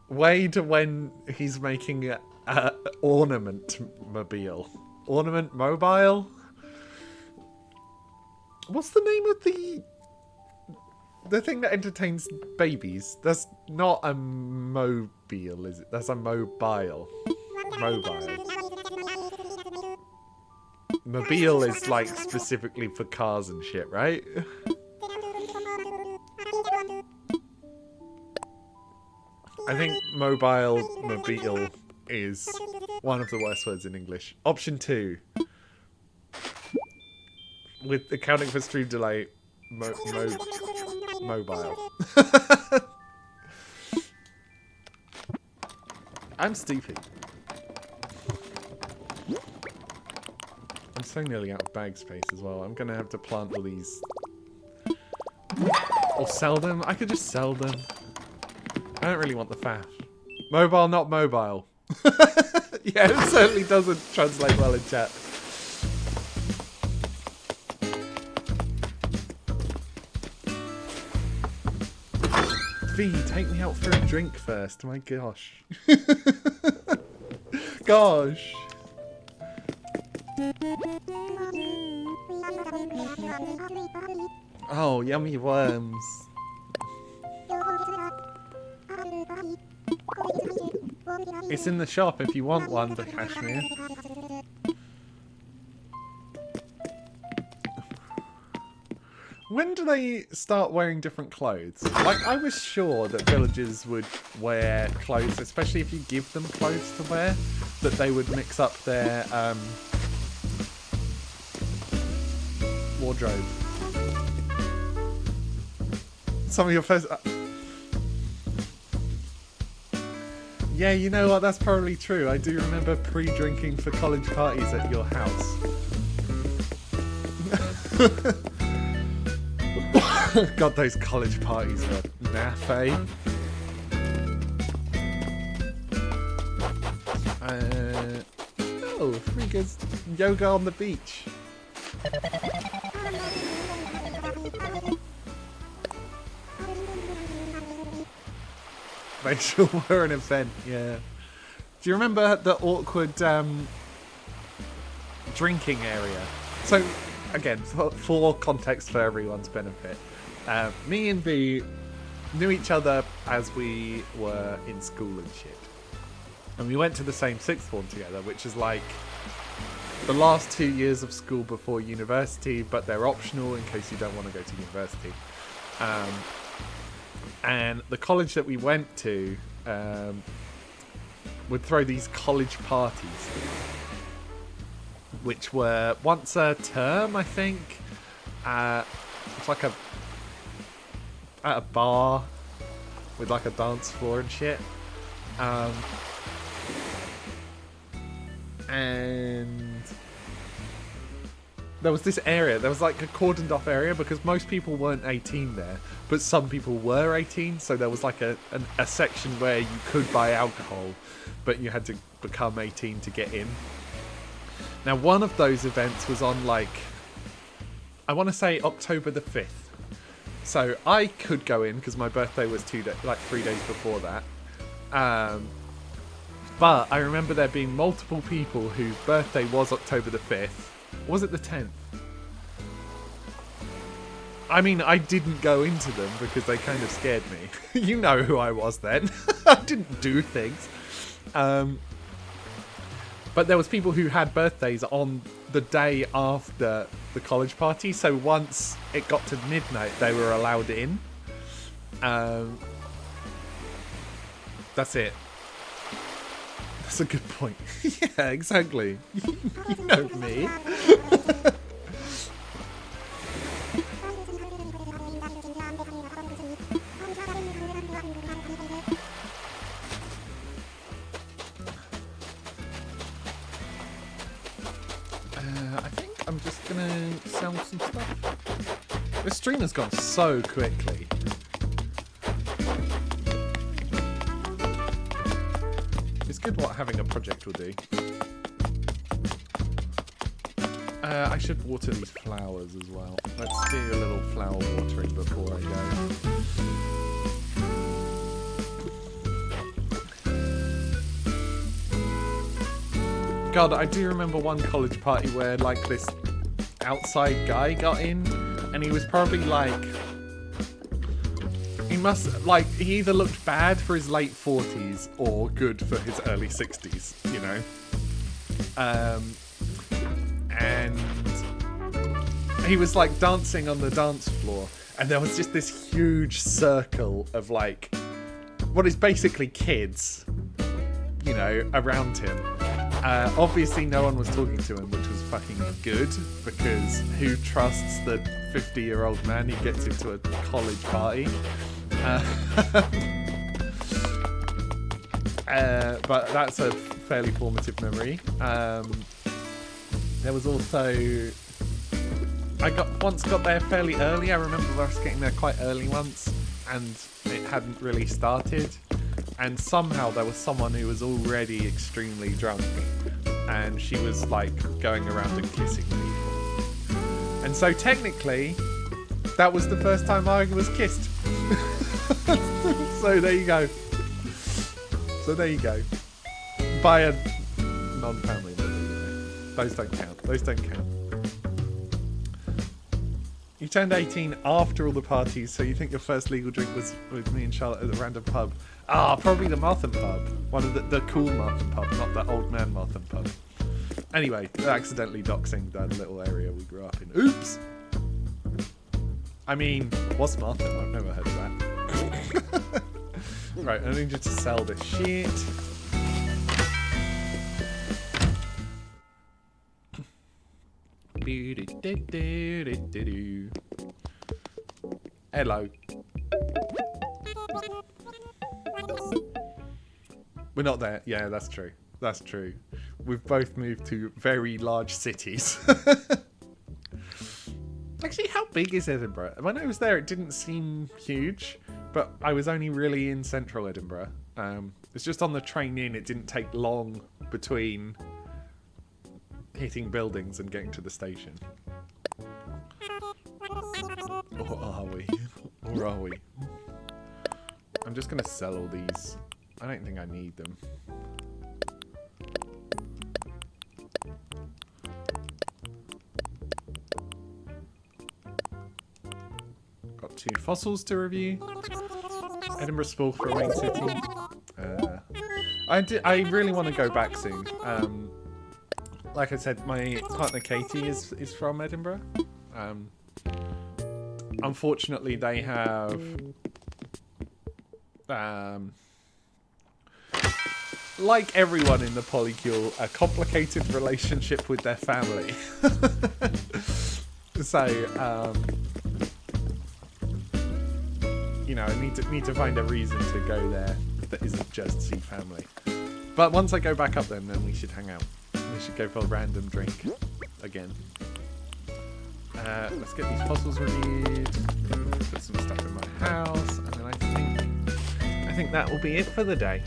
Wade when he's making a ornament mobile. Ornament mobile? What's the name of the thing that entertains babies? That's not a mobile, is it? That's a mobile. Mobile. Mobile is like specifically for cars and shit, right? I think mobile is one of the worst words in English. Option 2. With accounting for stream delay, mobile. I'm stupid. I'm so nearly out of bag space as well. I'm gonna have to plant all these. Or sell them. I could just sell them. I don't really want the faff. Mobile, not mobile. Yeah, it certainly doesn't translate well in chat. V, take me out for a drink first. My gosh. Gosh. Oh, yummy worms. It's in the shop if you want one, the cashmere. When do they start wearing different clothes? Like, I was sure that villagers would wear clothes, especially if you give them clothes to wear, that they would mix up their wardrobe. Some of your first... Yeah, you know what? That's probably true. I do remember pre-drinking for college parties at your house. God, those college parties were naff, eh? Oh, freakers. Yoga on the beach. Make sure we're an event, yeah. Do you remember the awkward drinking area? So, again, for context for everyone's benefit, me and V knew each other as we were in school and shit. And we went to the same sixth form together, which is like the last 2 years of school before university, but they're optional in case you don't want to go to university. And the college that we went to would throw these college parties, which were once a term, I think. It's like at a bar with like a dance floor and shit. And there was this area, there was like a cordoned off area because most people weren't 18 there, but some people were 18, so there was like a section where you could buy alcohol, but you had to become 18 to get in. Now, one of those events was on like, I want to say October the 5th. So I could go in because my birthday was 3 days before that. But I remember there being multiple people whose birthday was October the 5th. Was it the 10th? I mean, I didn't go into them because they kind of scared me. You know who I was then. I didn't do things. But there was people who had birthdays on the day after the college party. So once it got to midnight, they were allowed in. That's it. That's a good point. Yeah, exactly. You know me. I think I'm just gonna sell some stuff. This stream has gone so quickly. It's good what having a project will do. I should water these flowers as well. Let's do a little flower watering before I go. God, I do remember one college party where like this outside guy got in, and he was probably like, he either looked bad for his late 40s or good for his early 60s, you know? And he was like dancing on the dance floor, and there was just this huge circle of like, what is basically kids, you know, around him. Obviously no one was talking to him, which was fucking good, because who trusts the 50-year-old man who gets into a college party? But that's a fairly formative memory. There was also... I once got there fairly early. I remember us getting there quite early once, and it hadn't really started. And somehow there was someone who was already extremely drunk, and she was like going around and kissing people. And so technically, that was the first time I was kissed. So there you go. By a non-family member, you know. Those don't count. You turned 18 after all the parties, so you think your first legal drink was with me and Charlotte at the random pub. Probably the Martham pub. One of the cool Martham pub, not the old man Martham pub. Anyway, accidentally doxing that little area we grew up in. Oops! I mean, what's Martham? I've never heard of that. Right, I need you to sell this shit. Hello. We're not there. Yeah, that's true. We've both moved to very large cities. Actually, how big is Edinburgh? When I was there, it didn't seem huge, but I was only really in central Edinburgh. It's just on the train in, it didn't take long between hitting buildings and getting to the station. Or are we? I'm just going to sell all these. I don't think I need them. Got 2 fossils to review. Edinburgh Spool for a main city. I really want to go back soon. Like I said, my partner Katie is from Edinburgh. Unfortunately, they have like everyone in the polycule, a complicated relationship with their family. So, you know, I need to find a reason to go there that isn't just see family. But once I go back up then we should hang out. We should go for a random drink again. Let's get these fossils reviewed. Put some stuff in my house, and then I think that will be it for the day.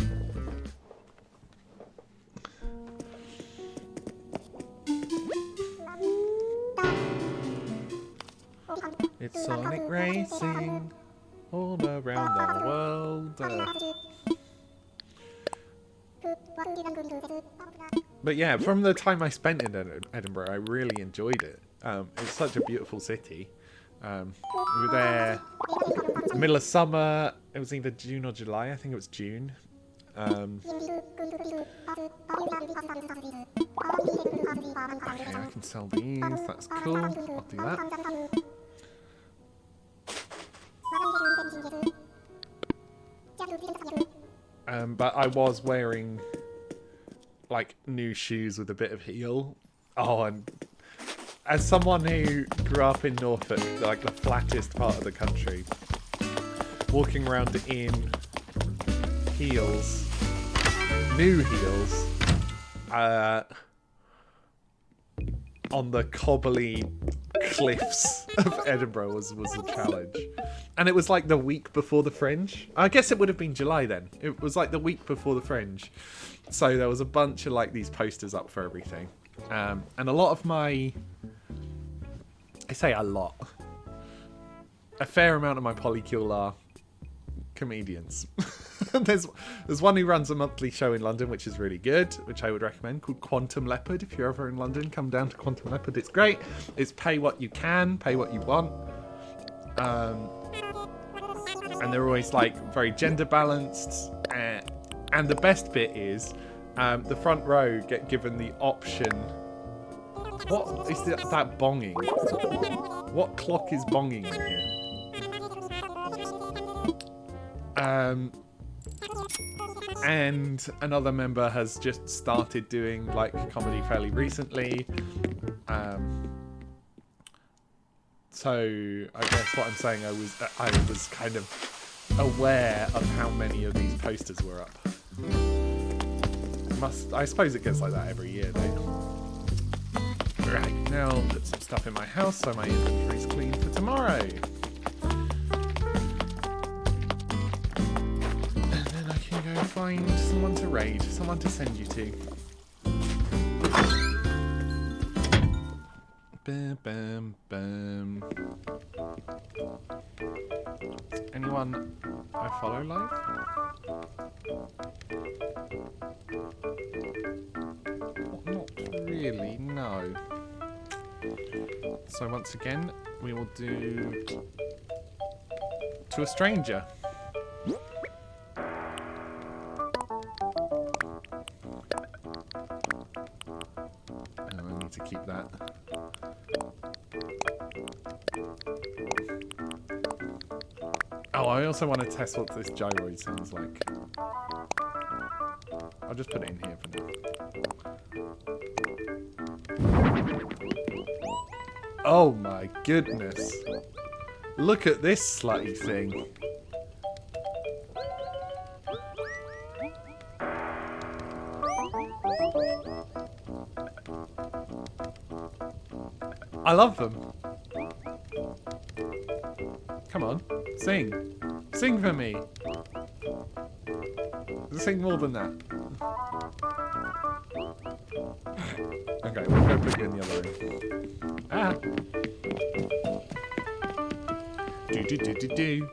It's Sonic Racing all around the world. But yeah, from the time I spent in Edinburgh, I really enjoyed it. It's such a beautiful city. We were there in the middle of summer. It was either June or July. I think it was June. Okay, I can sell these. That's cool. I'll do that. But I was wearing like new shoes with a bit of heel. Oh, and as someone who grew up in Norfolk, like the flattest part of the country, walking around in heels, new heels, on the cobbly cliffs of Edinburgh was a challenge. And it was like the week before the Fringe. I guess it would have been July then. It was like the week before the Fringe. So there was a bunch of like these posters up for everything. And a lot of my... I say a lot. A fair amount of my polycule are comedians. There's one who runs a monthly show in London, which is really good, which I would recommend, called Quantum Leopard. If you're ever in London, come down to Quantum Leopard. It's great. It's pay what you can, pay what you want. And they're always like very gender balanced. And the best bit is the front row get given the option. What is that bonging? What clock is bonging in here? And another member has just started doing like comedy fairly recently. So I guess what I'm saying, I was kind of aware of how many of these posters were up. I suppose it gets like that every year, though. Right, now I'll put some stuff in my house so my inventory's clean for tomorrow. And then I can go find someone to raid, someone to send you to. Bam, bam, bam. Is anyone I follow live? Not really, no. So once again, we will do to a stranger. I need to keep that. Oh, I also want to test what this gyroid sounds like. I'll just put it in here for now. Oh my goodness. Look at this slutty thing. I love them. Come on, sing. Sing for me. Sing more than that. Okay, we'll go put you in the other room. Ah. Do.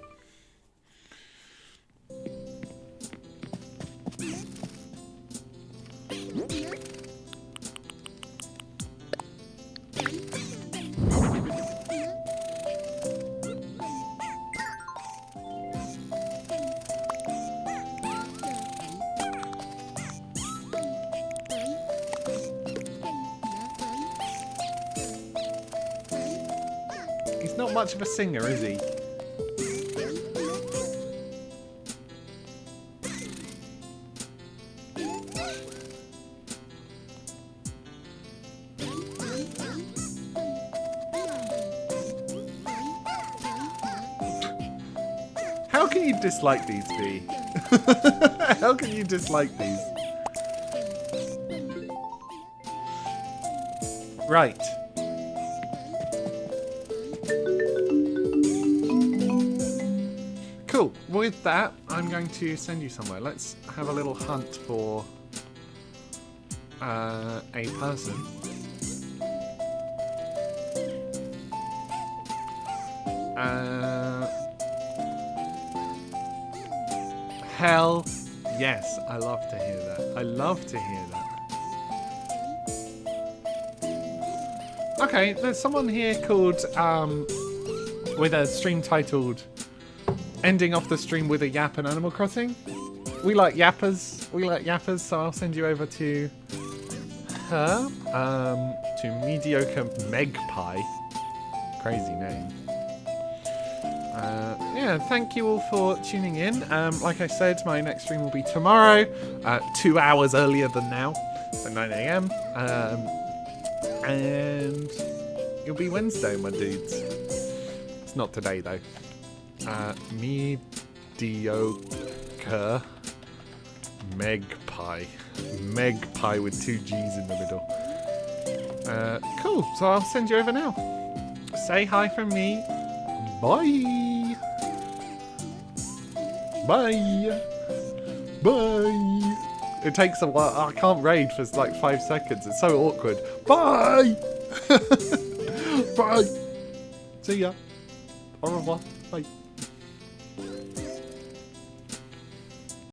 He's not much of a singer, is he? How can you dislike these, B? How can you dislike these? Right. Cool. With that, I'm going to send you somewhere. Let's have a little hunt for a person. Hell yes, I love to hear that. I love to hear that. Okay, there's someone here called, with a stream titled Ending Off the Stream with a Yap and Animal Crossing. We like yappers. We like yappers, so I'll send you over to her. To Mediocre Megpie. Crazy name. Yeah, thank you all for tuning in. Like I said, my next stream will be tomorrow, 2 hours earlier than now, so 9 AM. And it'll be Wednesday, my dudes. It's not today, though. Mediocre Megpie. Megpie with 2 G's in the middle. Cool, so I'll send you over now. Say hi from me. Bye. Bye. Bye. It takes a while. I can't raid for like 5 seconds. It's so awkward. Bye. Bye. See ya. Au revoir. Bye.